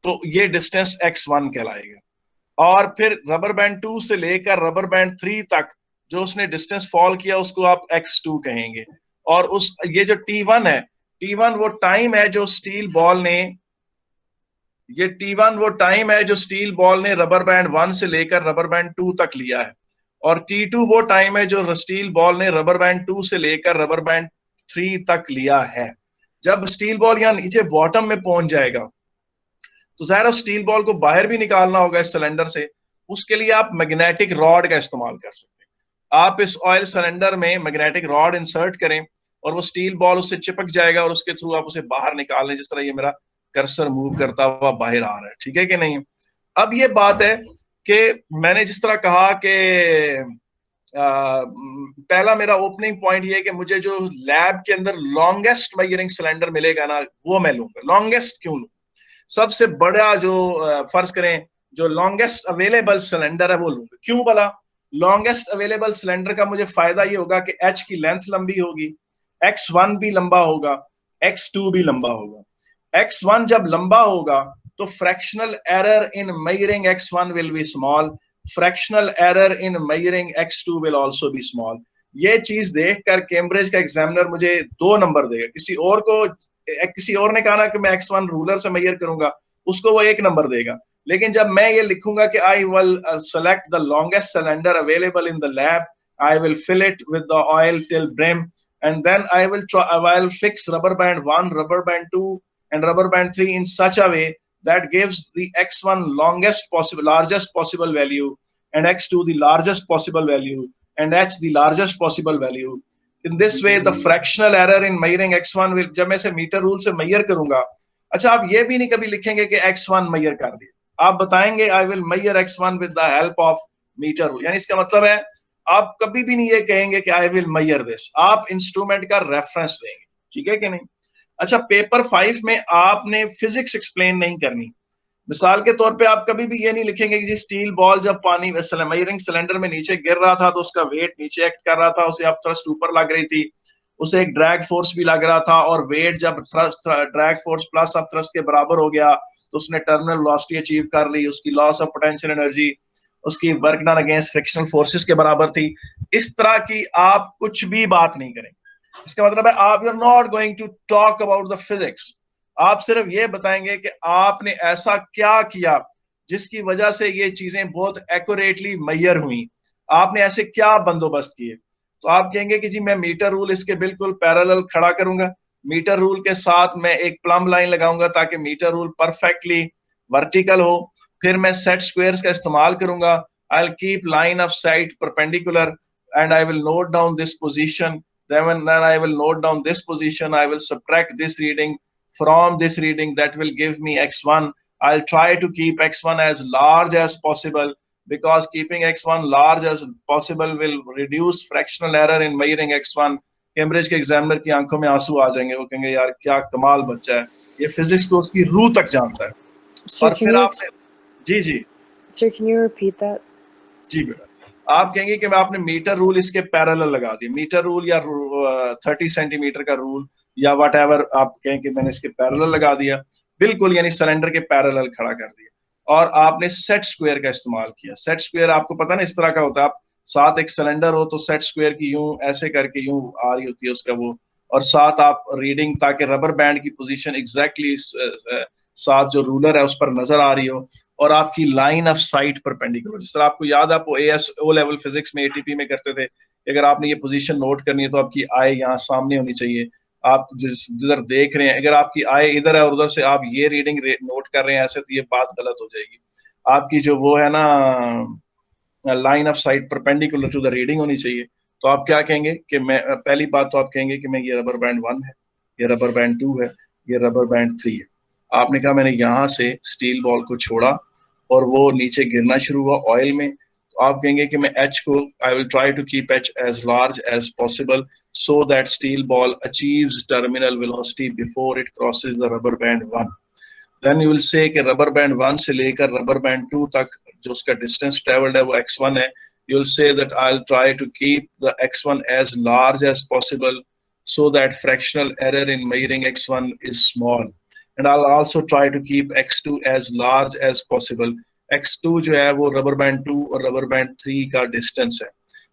[SPEAKER 1] तो ये डिस्टेंस x1 कहलाएगा। और फिर रबर बैंड 2 से लेकर रबर बैंड 3 तक जो उसने डिस्टेंस फॉल किया उसको आप x2 कहेंगे। और उस ये जो t1 है, t1 वो टाइम है जो स्टील बॉल ने, ये t1 वो टाइम है जो स्टील बॉल ने रबर बैंड 1 से लेकर रबर बैंड 2 तक लिया है, और t2 वो टाइम है जो स्टील बॉल ने रबर बैंड 2 से लेकर रबर बैंड 3 तक लिया है। जब स्टील बॉल यहाँ नीचे बॉटम में पहुंच जाएगा तो ज़ाहिर स्टील बॉल को बाहर भी निकालना होगा इस सिलेंडर से। उसके लिए आप मैग्नेटिक रॉड का इस्तेमाल कर सकते हैं। आप इस ऑयल सिलेंडर में मैग्नेटिक रॉड इंसर्ट करें और वो स्टील बॉल उससे चिपक जाएगा, और उसके थ्रू आप उसे बाहर निकाल लें, जिस तरह ये मेरा कर्सर मूव करता हुआ बाहर आ रहा है, ठीक है कि नहीं? अब ये बात है कि मैंने जिस तरह कहा कि पहला मेरा ओपनिंग पॉइंट ये है कि मुझे जो लैब के अंदर लॉन्गेस्ट मेजरिंग सिलेंडर मिलेगा ना, वो मैं लूंगा। लॉन्गेस्ट क्यों लूं? सबसे बड़ा जो फर्ज करें जो लॉन्गेस्ट अवेलेबल सिलेंडर है वो लूंगा। क्यों भला? लॉन्गेस्ट अवेलेबल सिलेंडर का मुझे फायदा ये होगा कि एच की लेंथ लंबी होगी, x1 भी लंबा होगा, x2 भी लंबा होगा। x1 जब लंबा होगा तो fractional error in measuring x1 will be small, fractional error in measuring x2 will also be small. ये चीज देखकर कैम्ब्रिज का एग्जामिनर मुझे 2 नंबर देगा। किसी और ने कहा ना कि मैं x1 रूलर से मेजर करूंगा, उसको वो 1 नंबर देगा। लेकिन जब मैं ये लिखूंगा कि I will select the longest cylinder available in the lab, I will fill it with the oil till brim, and then I will fix rubber band 1, rubber band 2 and rubber band 3 in such a way that gives the x1 largest possible value, and x2 the largest possible value, and h the largest possible value. In this way the fractional error in measuring x1 will, जब मैं इसे metre rule से major करूंगा। अच्छा, आप ये भी नहीं कभी लिखेंगे कि x1 मेजर कर दिया, आप बताएंगे I will measure x1 with the help of metre rule. यानी इसका मतलब है आप कभी भी नहीं ये कहेंगे कि आई विल मेजर दिस, आप इंस्ट्रूमेंट का रेफरेंस देंगे, ठीक है कि नहीं? अच्छा, पेपर 5 में आपने फिजिक्स एक्सप्लेन नहीं करनी। मिसाल के तौर पे आप कभी भी ये नहीं लिखेंगे कि स्टील बॉल जब पानी मेजरिंग सिलेंडर में नीचे गिर रहा था तो उसका वेट नीचे एक्ट कर रहा था, उसे अब थ्रस्ट ऊपर लग रही थी, उसे एक ड्रैग फोर्स भी लग रहा था, और वेट जब ड्रैग फोर्स प्लस अब थ्रस्ट के बराबर हो गया तो उसने टर्मिनल वेलोसिटी अचीव कर ली, उसकी लॉस ऑफ पोटेंशियल एनर्जी उसकी work done against frictional forces के बराबर थी। इस तरह की आप कुछ भी बात नहीं करेंगे। इसका मतलब है आप you are not going to talk about the physics. आप सिर्फ ये बताएंगे कि आपने ऐसा क्या किया जिसकी वजह से ये चीजें बहुत एक्यूरेटली मेजर हुई, आपने ऐसे क्या बंदोबस्त किए। तो आप कहेंगे कि जी मैं मीटर रूल इसके बिल्कुल पैरेलल खड़ा करूंगा, मीटर रूल के साथ मैं एक प्लम लाइन लगाऊंगा ताकि मीटर रूल परफेक्टली वर्टिकल हो, फिर मैं सेट स्क्वायर्स का इस्तेमाल करूंगा, I will keep line of sight perpendicular and I will note down this position, then I will note down this position, I will subtract this reading from this reading, that will give me x1. I'll try to keep x1 as large as possible because keeping x1 large as possible will reduce fractional error in measuring x1. Cambridge के examiner की आंखों में आंसू आ जाएंगे, वो कहेंगे यार क्या कमाल बच्चा है, ये फिजिक्स को उसकी रूह तक जानता है।
[SPEAKER 4] Sir,
[SPEAKER 1] और फिर आपने जी
[SPEAKER 4] Sir, can you repeat that?
[SPEAKER 1] जी बेटा, आप कहेंगे कि मैं आपने मीटर रूल इसके पैरेलल लगा दिया, मीटर रूल या 30 सेंटीमीटर का रूल या वट एवर आप कहें कि मैंने इसके पैरेलल लगा दिया, बिल्कुल यानी सिलेंडर के पैरेलल खड़ा कर दिया, और आपने सेट स्क्वायर का इस्तेमाल किया। सेट स्क्वायर आपको पता ना इस तरह का होता है, आप साथ एक सिलेंडर हो तो सेट स्क्वायर की यूं ऐसे करके यूं आ रही होती है उसका वो और साथ आप रीडिंग, ताकि रबर बैंड की पोजीशन एग्जैक्टली साथ जो रूलर है उस पर नजर आ रही हो, और आपकी लाइन ऑफ साइट परपेंडिकुलर। जिस तरह आपको याद है, आप ओ लेवल फिजिक्स में एटीपी में करते थे, अगर आपने ये पोजीशन नोट करनी है तो आपकी आई यहाँ सामने होनी चाहिए, आप जिधर देख रहे हैं, अगर आपकी आई इधर है और उधर से आप ये रीडिंग नोट कर रहे हैं ऐसे, तो ये बात गलत हो जाएगी। आपकी जो वो है ना line of sight perpendicular to the reading होनी चाहिए। तो आप क्या कहेंगे कि मैं, पहली बात तो आप कहेंगे कि मैं, ये रबर बैंड 1 है, ये रबर बैंड 2 है, ये रबर बैंड 3 है। आपने कहा मैंने यहाँ से स्टील बॉल को छोड़ा और वो नीचे गिरना शुरू हुआ ऑयल में, तो आप कहेंगे कि मैं एच को, I will try to keep H as large as possible so that steel ball achieves terminal velocity before it crosses the rubber band 1। Then you will say that rubber band 1 से लेकर rubber band 2 तक जो उसका distance travelled है वो x1 है। You will say that I'll try to keep the x1 as large as possible so that fractional error in measuring x1 is small, and I'll also try to keep x2 as large as possible. x2 जो है वो rubber band 2 और rubber band 3 का distance है।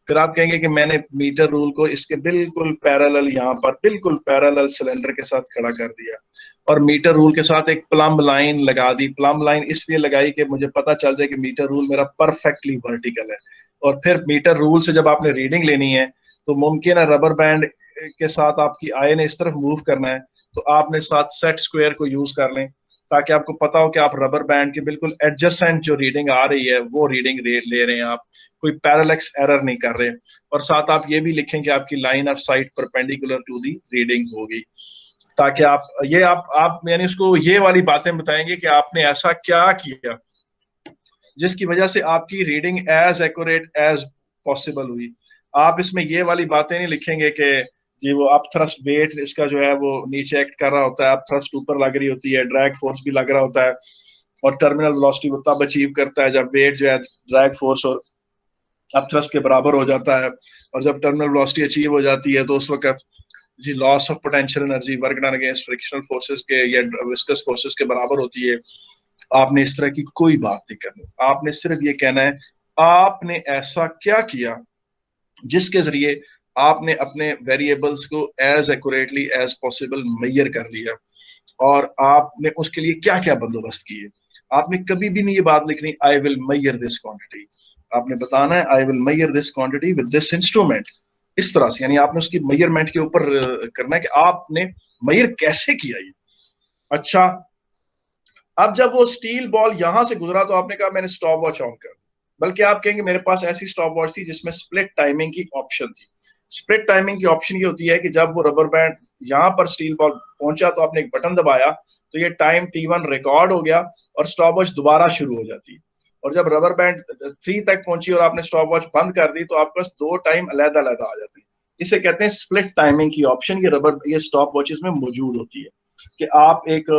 [SPEAKER 1] फिर आप कहेंगे कि मैंने मीटर रूल को इसके बिल्कुल पैरेलल, यहाँ पर बिल्कुल पैरेलल सिलेंडर के साथ खड़ा कर दिया और मीटर रूल के साथ एक प्लम्ब लाइन लगा दी। प्लम्ब लाइन इसलिए लगाई कि मुझे पता चल जाए कि मीटर रूल मेरा परफेक्टली वर्टिकल है। और फिर मीटर रूल से जब आपने रीडिंग लेनी है तो मुमकिन है रबर बैंड के साथ आपकी आई ने इस तरफ मूव करना है, तो आपने साथ सेट स्क्वायर को यूज कर लें ताकि आपको पता हो कि आप रबर बैंड के बिल्कुल एडजेसेंट जो रीडिंग आ रही है वो रीडिंग ले रहे हैं, आप कोई पैरेलक्स एरर नहीं कर रहे। और साथ आप ये भी लिखें कि आपकी line of sight perpendicular to the reading होगी, ताकि आप यानी उसको ये वाली बातें बताएंगे कि आपने ऐसा क्या किया जिसकी वजह से आपकी reading as accurate as possible हुई। आप इसमें ये वाली बातें नहीं लिखेंगे कि जी वो आप थ्रस्ट वेट इसका जो है वो नीचे एक्ट कर रहा होता है, आप थ्रस्ट ऊपर लग रही होती है, ड्रैग फोर्स भी लग रहा होता है, और टर्मिनल वेलोसिटी वो तब अचीव करता है जब वेट जो है ड्रैग फोर्स और अब थ्रस्ट के बराबर हो जाता है। और जब टर्मिनल वेलोसिटी अचीव हो जाती है तो उस वक्त जी loss of potential energy work done against frictional forces के या विस्कस फोर्सेस के बराबर होती है। आपने इस तरह की कोई बात नहीं करनी, आपने सिर्फ ये कहना है आपने ऐसा क्या किया जिसके जरिए आपने अपने वेरिएबल्स को as accurately as possible measure कर लिया, और आपने उसके लिए क्या क्या बंदोबस्त किए। आपने कभी भी नहीं ये बात लिखनी I will measure this quantity, आपने बताना है I will measure this quantity with this instrument, इस तरह से। यानी आपने उसकी मेजरमेंट के ऊपर करना है कि आपने मेजर कैसे किया ये। अच्छा, अब जब वो स्टील बॉल यहां से गुजरा तो आपने कहा मैंने स्टॉप वॉच ऑन कर, बल्कि आप कहेंगे मेरे पास ऐसी स्टॉप वॉच थी जिसमें स्प्लिट टाइमिंग की ऑप्शन थी। स्प्लिट टाइमिंग की ऑप्शन ये होती है कि जब वो रबर बैंड यहाँ पर स्टील बॉल पहुंचा तो आपने एक बटन दबाया तो ये टाइम T1 रिकॉर्ड हो गया और स्टॉप वॉच दोबारा शुरू हो जाती है। और जब रबर बैंड 3 तक पहुंची और आपने स्टॉप वॉच बंद कर दी तो आपके पास 2 टाइम अलग-अलग आ जाते हैं। इसे कहते हैं स्प्लिट टाइमिंग की ऑप्शन। ये स्टॉप वॉचेस में मौजूद होती है कि आप एक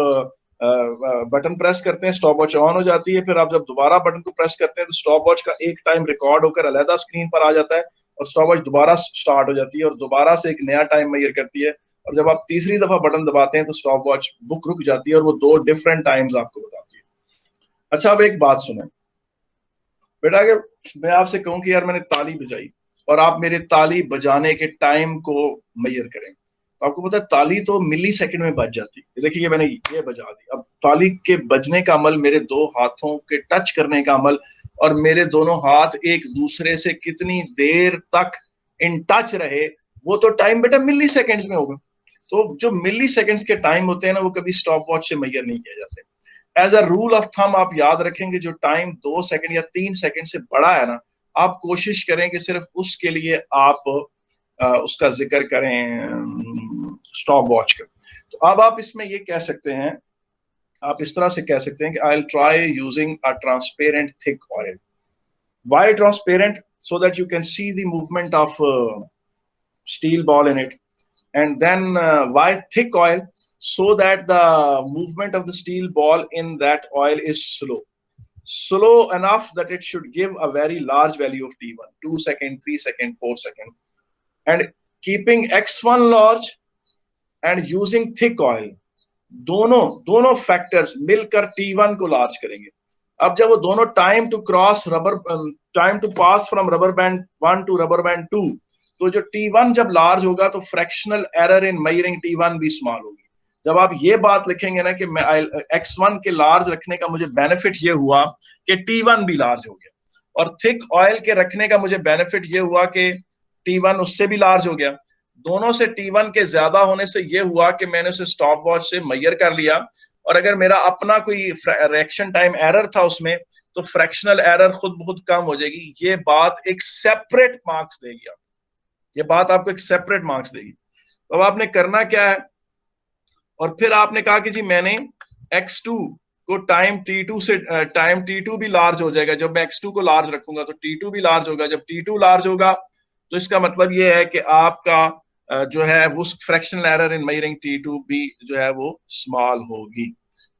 [SPEAKER 1] बटन प्रेस करते हैं, स्टॉप वॉच ऑन हो जाती है, फिर आप जब दोबारा बटन को प्रेस करते हैं तो स्टॉप वॉच का एक टाइम रिकॉर्ड होकर अलग स्क्रीन पर आ जाता है और स्टॉप वॉच दोबारा स्टार्ट हो जाती है और दोबारा से एक नया टाइम मेजर करती है। और जब आप तीसरी दफा बटन दबाते हैं तो स्टॉप वॉच बुक रुक जाती है और वो 2 डिफरेंट टाइम्स आपको बताती है। अच्छा, अब एक बात सुने बेटा, अगर मैं आपसे कहूं कि यार मैंने ताली बजाई और आप मेरे ताली बजाने के टाइम को मेजर करें, तो आपको पता है ताली तो मिली सेकंड में बज जाती है। देखिए ये मैंने ये बजा दी। अब ताली के बजने का अमल, मेरे 2 हाथों के टच करने का अमल और मेरे दोनों हाथ एक दूसरे से कितनी देर तक इन टच रहे, वो तो टाइम बेटा मिली सेकेंड्स में होगा। तो जो मिली सेकेंड्स के टाइम होते हैं ना, वो कभी स्टॉप वॉच से मेजर नहीं किए जाते। As a rule of thumb आप याद रखेंगे, जो टाइम 2 सेकंड या 3 सेकंड से बड़ा है ना, आप कोशिश करें कि सिर्फ उसके लिए आप उसका जिक्र करें स्टॉप वॉच का। तो अब आप इसमें ये कह सकते हैं, आप इस तरह से कह सकते हैं कि I will try using a transparent thick oil. Why transparent? So that you can see the movement of steel ball in it. And then why thick oil? So that the movement of the steel ball in that oil is slow enough that it should give a very large value of T1, 2 second, 3 second, 4 second. And keeping X1 large and using thick oil, दोनों factors मिलकर T1 को large करेंगे। अब जब वो दोनों time to pass from rubber band 1 to rubber band 2, तो जो T1 जब लार्ज होगा तो fractional error in measuring T1 भी स्मॉल होगी। जब आप ये बात लिखेंगे ना कि मैं X1 के लार्ज रखने का मुझे बेनिफिट ये हुआ कि T1 भी लार्ज हो गया, और थिक ऑयल के रखने का मुझे बेनिफिट ये हुआ कि T1 उससे भी लार्ज हो गया। दोनों से T1 के ज्यादा होने से ये हुआ कि मैंने उसे स्टॉप वॉच से मेजर कर लिया, और अगर मेरा अपना कोई रिएक्शन टाइम एरर था उसमें तो फ्रैक्शनल एरर खुद बहुत कम हो जाएगी। ये बात एक सेपरेट मार्क्स देगी, आप ये बात आपको एक सेपरेट मार्क्स देगी। तो अब आपने करना क्या है, और फिर आपने कहा कि जी मैंने X2 को टाइम T2 से टाइम T2 भी लार्ज हो जाएगा। जब मैं X2 को लार्ज रखूंगा तो T2 भी लार्ज होगा। जब T2 लार्ज होगा तो इसका मतलब ये है कि आपका जो है वो fractional error in measuring T2 भी जो है वो स्मॉल होगी।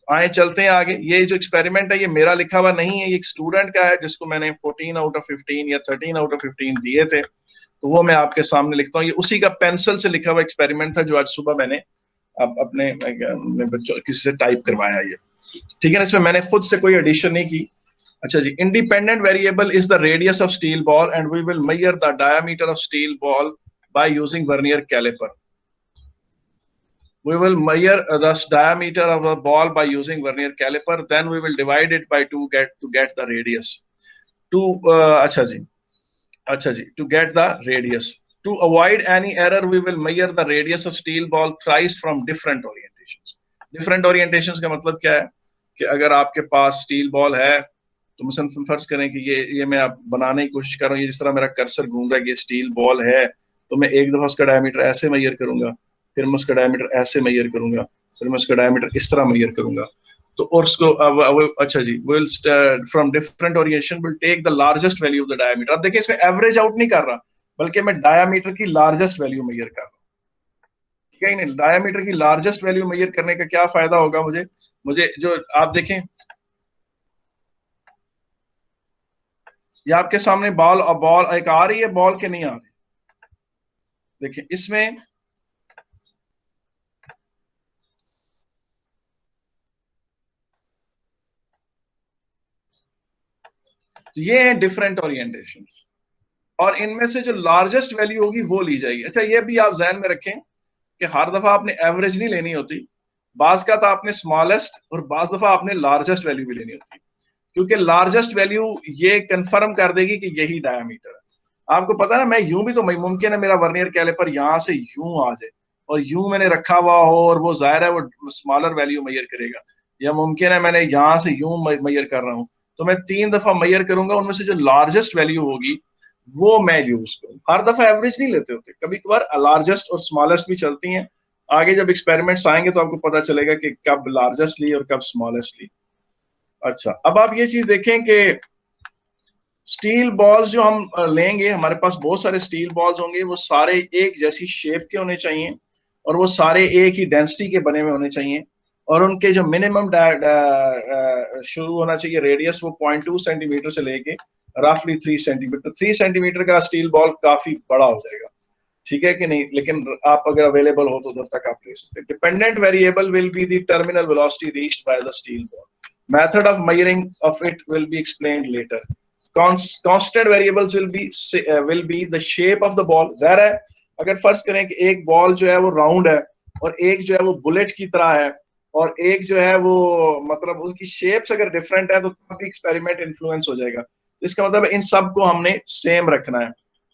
[SPEAKER 1] आए चलते हैं आगे। ये जो एक्सपेरिमेंट है ये मेरा लिखा हुआ नहीं है, ये एक स्टूडेंट का है जिसको मैंने 14 आउट ऑफ 15 या 13 आउट ऑफ 15 दिए थे, तो वो मैं आपके सामने लिखता हूँ। ये उसी का पेंसिल से लिखा हुआ एक्सपेरिमेंट था जो आज सुबह मैंने अपने बच्चों किसी से टाइप करवाया। ये ठीक है ना, इसमें मैंने खुद से कोई एडिशन नहीं की। अच्छा जी, independent variable is the radius of steel ball and we will measure the diameter of steel ball by using vernier caliper. We will measure the diameter of a ball by using vernier caliper. Then we will divide it by 2 to get the radius. अच्छा जी, to get the radius. To avoid any error, we will measure the radius of steel ball thrice from different orientations. Different orientations का मतलब क्या है कि अगर आपके पास steel ball है तो मसलन फर्ज करें कि ये मैं आप बनाने की कोशिश कर रहा हूँ, ये जिस तरह मेरा कर्सर घूम रहा है, ये स्टील बॉल है, तो मैं एक दफा उसका डायमीटर ऐसे मेजर करूंगा, फिर मैं उसका डायमीटर ऐसे मेजर करूंगा, फिर मैं उसका डायमीटर इस तरह मेजर करूंगा। तो और उसको अच्छा जी, will from different orientation will take the largest value of the diameter. अब देखिए इसमें एवरेज आउट नहीं कर रहा, बल्कि मैं डायमीटर की लार्जेस्ट वैल्यू मेजर कर रहा हूँ। ठीक है नहीं, डायमीटर की लार्जेस्ट वैल्यू मेजर करने का क्या फायदा होगा मुझे जो आप देखें, ये आपके सामने बॉल एक आ रही है, बॉल के नहीं आ रही। देखिए इसमें तो ये है डिफरेंट ओरिएंटेशन, और इनमें से जो लार्जेस्ट वैल्यू होगी वो ली जाएगी। अच्छा ये भी आप ध्यान में रखें कि हर दफा आपने एवरेज नहीं लेनी होती, बाज का तो आपने स्मॉलेस्ट और बाज दफा आपने लार्जेस्ट वैल्यू भी लेनी होती है, क्योंकि लार्जेस्ट वैल्यू ये कंफर्म कर देगी कि यही डायमीटर है। आपको पता है ना, मैं यूं भी तो मुमकिन है मेरा वर्नियर कैलिपर यहां से यूं आ जाए और यूं मैंने रखा हुआ हो और वो जाहिर है वो स्मॉलर वैल्यू मेजर करेगा, या मुमकिन है मैंने यहां से यूं मेजर कर रहा हूं, तो मैं 3 दफा मेजर करूंगा, उनमें से जो लार्जेस्ट वैल्यू होगी वो मैं यूज करूँ। हर दफा एवरेज नहीं लेते होते, कभी कभार लार्जेस्ट और स्मॉलेस्ट भी चलती हैं। आगे जब एक्सपेरिमेंट्स आएंगे तो आपको पता चलेगा कि कब लार्जेस्ट ली और कब स्मॉलेस्ट ली। अच्छा, अब आप ये चीज देखें कि स्टील बॉल्स जो हम लेंगे, हमारे पास बहुत सारे स्टील बॉल्स होंगे, वो सारे एक जैसी शेप के होने चाहिए और वो सारे एक ही डेंसिटी के बने हुए होने चाहिए, और उनके जो मिनिमम शुरू होना चाहिए रेडियस वो 0.2 सेंटीमीटर से लेके रफली 3 सेंटीमीटर। 3 सेंटीमीटर का स्टील बॉल काफी बड़ा हो जाएगा, ठीक है कि नहीं, लेकिन आप अगर अवेलेबल हो तो उधर तक आप ले सकते हैं। Dependent variable will be the terminal velocity reached by the steel ball. Method of measuring of it will be explained later. Constant variables will be the shape of the ball. ज़ाहिर है अगर फर्ज करें कि एक बॉल जो है वो राउंड है और एक जो है वो बुलेट की तरह है और एक जो है वो मतलब उनकी शेप्स अगर डिफरेंट है तो काफी एक्सपेरिमेंट इन्फ्लुएंस हो जाएगा। इसका मतलब इन सब को हमने सेम रखना है,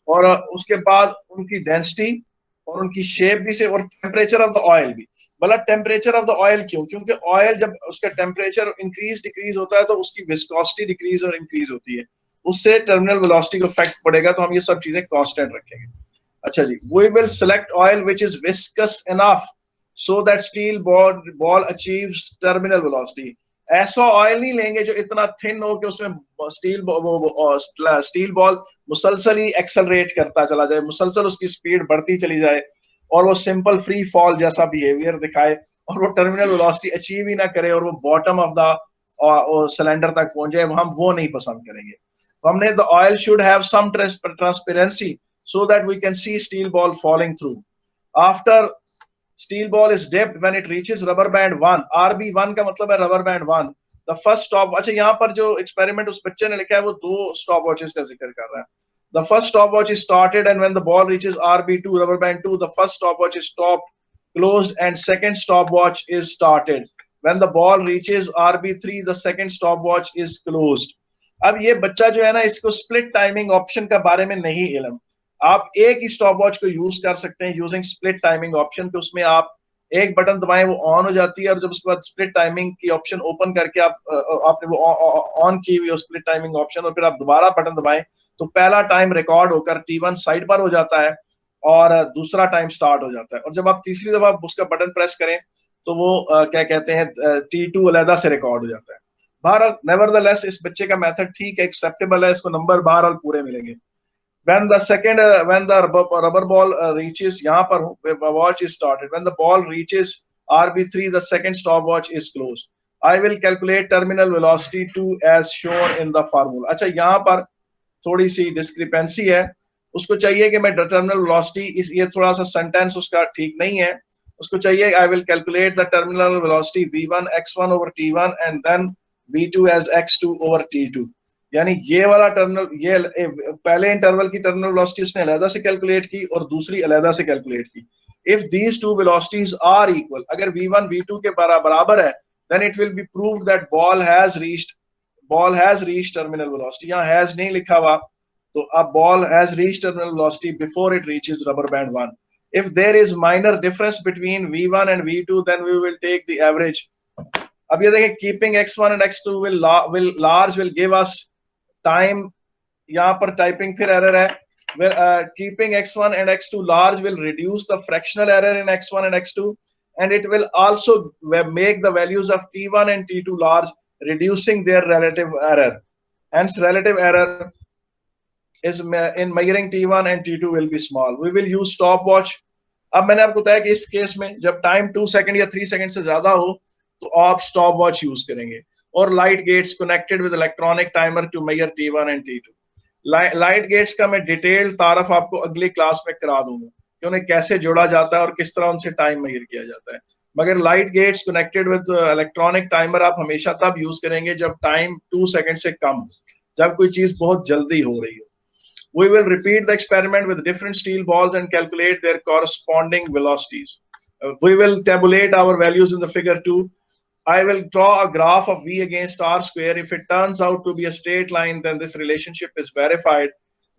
[SPEAKER 1] और उसके बाद उनकी डेंसिटी और उनकी शेप भी से, और टेम्परेचर ऑफ द ऑयल भी। भला टेम्परेचर ऑफ द ऑयल क्यों? क्योंकि ऑयल जब उसका टेम्परेचर इंक्रीज डिक्रीज होता है तो उसकी विस्कोसिटी डिक्रीज और इंक्रीज होती है, उससे टर्मिनल वेलोसिटी को इफेक्ट पड़ेगा, तो हम ये सब चीजें कांस्टेंट रखेंगे। अच्छा जी, we will select oil which is viscous enough so that steel ball achieves terminal velocity। ऐसा ऑयल नहीं लेंगे जो इतना थिन हो कि उसमें स्टील बॉल मुसलसल ही एक्सेलरेट करता चला जाए, मुसलसल उसकी स्पीड बढ़ती चली जाए और वो सिंपल फ्री फॉल जैसा बिहेवियर दिखाए और वो टर्मिनल वेलोसिटी अचीव ही ना करे और वो बॉटम ऑफ द सिलेंडर तक पहुंच जाए, हम वो नहीं पसंद करेंगे। तो हमने the oil should have some transparency so that we can see steel ball falling through after steel ball is dipped when it reaches rubber band 1। RB1 का मतलब है rubber band 1 the first stop। अच्छा यहाँ पर जो experiment उस बच्चे ने लिखा है वो 2 स्टॉप वॉचेस का जिक्र कर रहा है। The first stopwatch is started, and when the ball reaches RB2, rubber band 2, the first stopwatch is stopped, closed, and second stopwatch is started. When the ball reaches RB3, the second stopwatch is closed. अब ये बच्चा जो है ना, इसको split timing option का बारे में नहीं इल्म। आप एक ही स्टॉपवॉच को यूज कर सकते हैं यूजिंग स्प्लिट टाइमिंग ऑप्शन, तो उसमें आप एक बटन दबाएं वो ऑन हो जाती है, और जब उसके बाद स्प्लिट टाइमिंग की ऑप्शन ओपन करके आपने वो ऑन की हुई स्प्लिट टाइमिंग ऑप्शन, और फिर आप दोबारा बटन दबाएं तो पहला टाइम रिकॉर्ड होकर T1 साइड पर हो जाता है और दूसरा टाइम स्टार्ट हो जाता है। और जब आप तीसरी दफा उसका बटन प्रेस करें तो वो क्या कहते हैं T2 अलहदा से रिकॉर्ड हो जाता है। बहरहाल नेवरदलेस इस बच्चे का मेथड ठीक है, एक्सेप्टेबल है, इसको नंबर बहरहाल पूरे मिलेंगे। When the rubber ball reaches, यहाँ पर watch is started. When the ball reaches RB3, the second stopwatch is closed. I will calculate terminal velocity 2 as shown in the formula. अच्छा, यहाँ पर थोड़ी सी डिस्क्रिपेंसी है, उसको चाहिए कि मैं टर्मिनल वेलोसिटी, ये थोड़ा सा सेंटेंस उसका ठीक नहीं है, उसको चाहिए I will calculate the terminal velocity v1 x1 over t1 and then v2 as x2 over t2। यानी ये वाला टर्मिनल, ये पहले इंटरवल की टर्मिनल वेलोसिटी उसने अलहदा से कैलकुलेट की और दूसरी अलहदा से कैलकुलेट की। If these two velocities are equal, अगर v1 v2 के बराबर है, then it will be proved that ball has reached terminal velocity. यहाँ हैज नहीं लिखा हुआ, तो अब ball has reached terminal velocity before it reaches rubber band 1। If there is minor difference between v1 and v2, then we will take the average. अब ये देखें, keeping x1 and x2 will give us time, यहाँ पर typing फिर error है। Keeping x1 and x2 large will reduce the fractional error in x1 and x2, and it will also make the values of t1 and t2 large, reducing their relative error. Hence relative error is in measuring t1 and t2 will be small. We will use stopwatch। अब मैंने आपको बताया कि इस case में जब time 2 second या 3 second से ज्यादा हो तो आप स्टॉपवॉच यूज करेंगे, और light gates connected with electronic timer to measure T1 and T2। Light gates का मैं डिटेल तारफ आपको अगली क्लास में करा दूंगा कि उन्हें कैसे जोड़ा जाता है और किस तरह उनसे टाइम मेजर किया जाता है। मगर light gates connected with electronic timer आप हमेशा तब यूज करेंगे जब टाइम 2 सेकंड से कम हो, जब कोई चीज बहुत जल्दी हो रही हो। We will repeat the experiment with different steel balls and calculate their corresponding velocities. We will tabulate our values in the figure 2. I will draw a graph of V against R square. If it turns out to be a straight line, then this relationship is verified.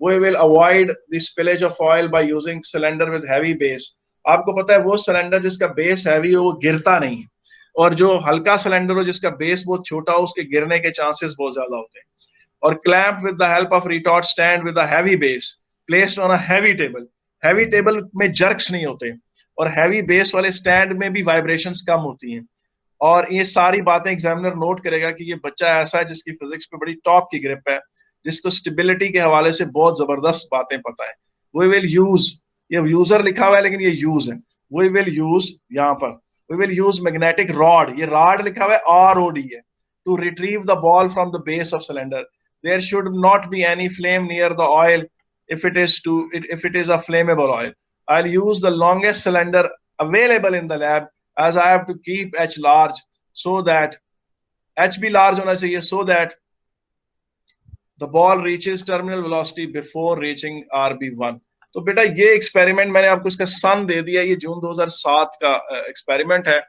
[SPEAKER 1] We will avoid the spillage of oil by using cylinder with heavy base. आपको पता है वो cylinder जिसका base heavy हो वो गिरता नहीं है, और जो हल्का सिलेंडर हो जिसका बेस बहुत छोटा हो उसके गिरने के चांसेस बहुत ज्यादा होते हैं। और clamped with the help of retort stand with a heavy base placed on a heavy table. Heavy table में jerks नहीं होते, और heavy base वाले stand में भी vibrations कम होती हैं। और ये सारी बातें एग्जामिनर नोट करेगा कि ये बच्चा ऐसा है जिसकी फिजिक्स पे बड़ी टॉप की ग्रिप है, जिसको स्टेबिलिटी के हवाले से बहुत जबरदस्त बातें पता है। We will use, ये यूजर लिखा हुआ है लेकिन ये यूज है। We will use, यहाँ पर we will use magnetic rod, ये rod लिखा हुआ है ROD है, to retrieve the ball from the base of cylinder. There should not be any flame near the oil if it is a flammable oil. I'll use the longest cylinder available in the lab, as I have to keep H large, so that H भी large होना चाहिए, so that the ball reaches terminal velocity before reaching RB1. तो बेटा ये experiment मैंने आपको इसका सन दे दिया, ये जून 2007 का एक्सपेरिमेंट है,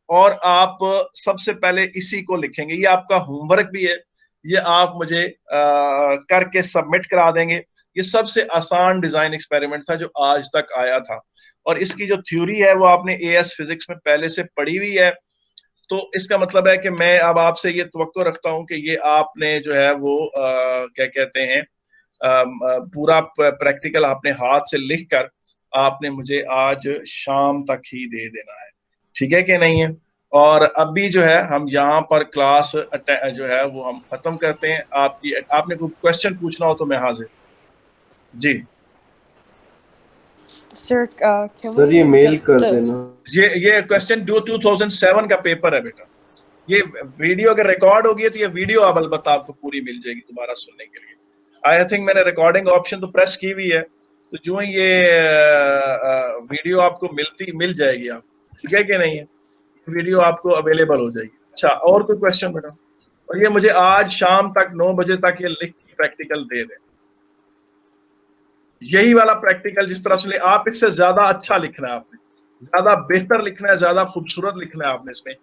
[SPEAKER 1] और आप सबसे पहले इसी को लिखेंगे। ये आपका होमवर्क भी है, ये आप मुझे करके सबमिट करा देंगे। ये सबसे आसान डिजाइन एक्सपेरिमेंट था जो आज तक आया था, और इसकी जो थ्योरी है वो आपने एएस फिजिक्स में पहले से पढ़ी हुई है। तो इसका मतलब है कि मैं अब आपसे ये तवक्को रखता हूं कि ये आपने जो है वो क्या कहते हैं पूरा प्रैक्टिकल अपने हाथ से लिख कर आपने मुझे आज शाम तक ही दे देना है, ठीक है कि नहीं है। और अभी जो है हम यहाँ पर क्लास जो है वो हम खत्म करते हैं। आपने कोई क्वेश्चन पूछना हो तो मैं हाजिर। जी
[SPEAKER 4] Sir, can
[SPEAKER 3] सर
[SPEAKER 4] we
[SPEAKER 3] ये मेल
[SPEAKER 4] get
[SPEAKER 3] कर
[SPEAKER 4] the-
[SPEAKER 3] देना।
[SPEAKER 1] ये क्वेश्चन 2007 का पेपर है बेटा। ये वीडियो अगर रिकॉर्ड होगी तो ये वीडियो अब अलबत्ता आपको पूरी मिल जाएगी दोबारा सुनने के लिए। आई थिंक मैंने रिकॉर्डिंग ऑप्शन तो प्रेस की हुई है, तो जो ही ये वीडियो आपको मिल जाएगी आप, ठीक है कि नहीं है, वीडियो आपको अवेलेबल हो जाएगी। अच्छा, और कोई क्वेश्चन बेटा? और ये मुझे आज शाम तक 9 बजे तक ये लिख के प्रैक्टिकल दे दें। यही वाला प्रैक्टिकल जिस तरह से आप इससे ज्यादा अच्छा लिखना है, आपने ज्यादा बेहतर लिखना है, ज्यादा खूबसूरत लिखना है आपने इसमें।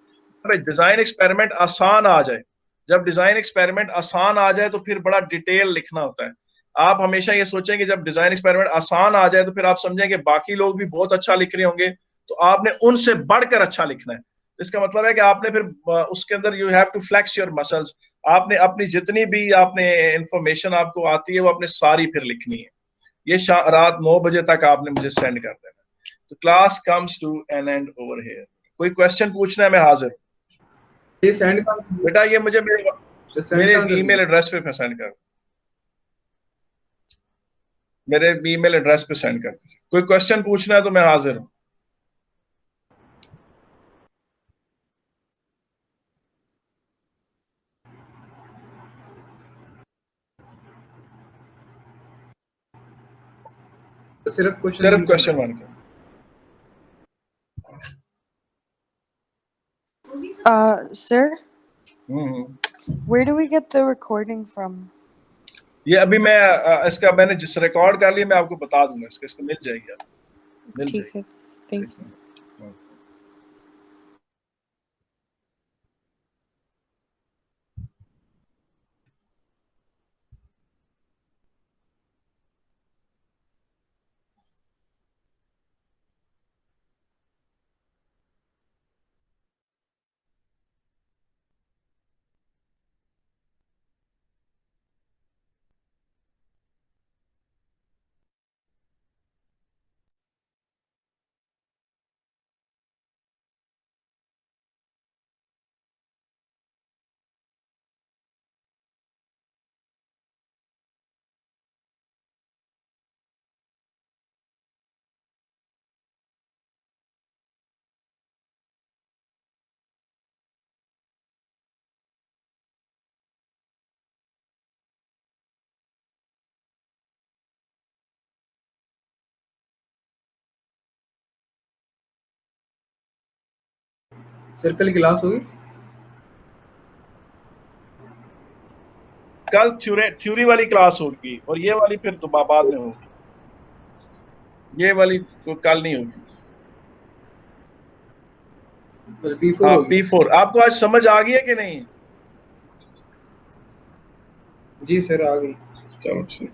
[SPEAKER 1] डिजाइन एक्सपेरिमेंट आसान आ जाए, जब डिजाइन एक्सपेरिमेंट आसान आ जाए तो फिर बड़ा डिटेल लिखना होता है। आप हमेशा ये सोचें कि जब डिजाइन एक्सपेरिमेंट आसान आ जाए तो फिर आप समझें कि बाकी लोग भी बहुत अच्छा लिख रहे होंगे, तो आपने उनसे बढ़कर अच्छा लिखना है। इसका मतलब है कि आपने फिर उसके अंदर you have to flex your muscles. आपने अपनी जितनी भी आपने इंफॉर्मेशन आपको आती है वो आपने सारी फिर लिखनी है। ये रात 9 बजे तक आपने मुझे सेंड कर देना। तो class comes to an end over here. कोई क्वेश्चन पूछना है, मैं हाजिर।
[SPEAKER 2] ये सेंड का
[SPEAKER 1] बेटा ये मुझे मेरे ईमेल एड्रेस पे सेंड कर, मेरे ईमेल एड्रेस पे सेंड कर। कोई क्वेश्चन पूछना है तो मैं हाजिर हूं।
[SPEAKER 2] तो सिर्फ
[SPEAKER 1] क्वेश्चन 1 का।
[SPEAKER 4] Sir, where do we get the recording from?
[SPEAKER 1] ये अभी मैं इसका मैंने जिस रिकॉर्ड कर लिया मैं आपको बता दूंगा, इसको मिल जाएगी, मिल
[SPEAKER 4] ठीक है,
[SPEAKER 1] जाएगी।
[SPEAKER 4] thank you.
[SPEAKER 2] सर्कल की क्लास होगी
[SPEAKER 1] कल थ्योरी वाली क्लास होगी और ये वाली फिर बाद में होगी। ये वाली तो कल नहीं होगी।
[SPEAKER 2] P4 होगी।
[SPEAKER 1] P4 आपको आज समझ आ गई है कि नहीं?
[SPEAKER 2] जी सर आ गई।
[SPEAKER 1] चलो ठीक।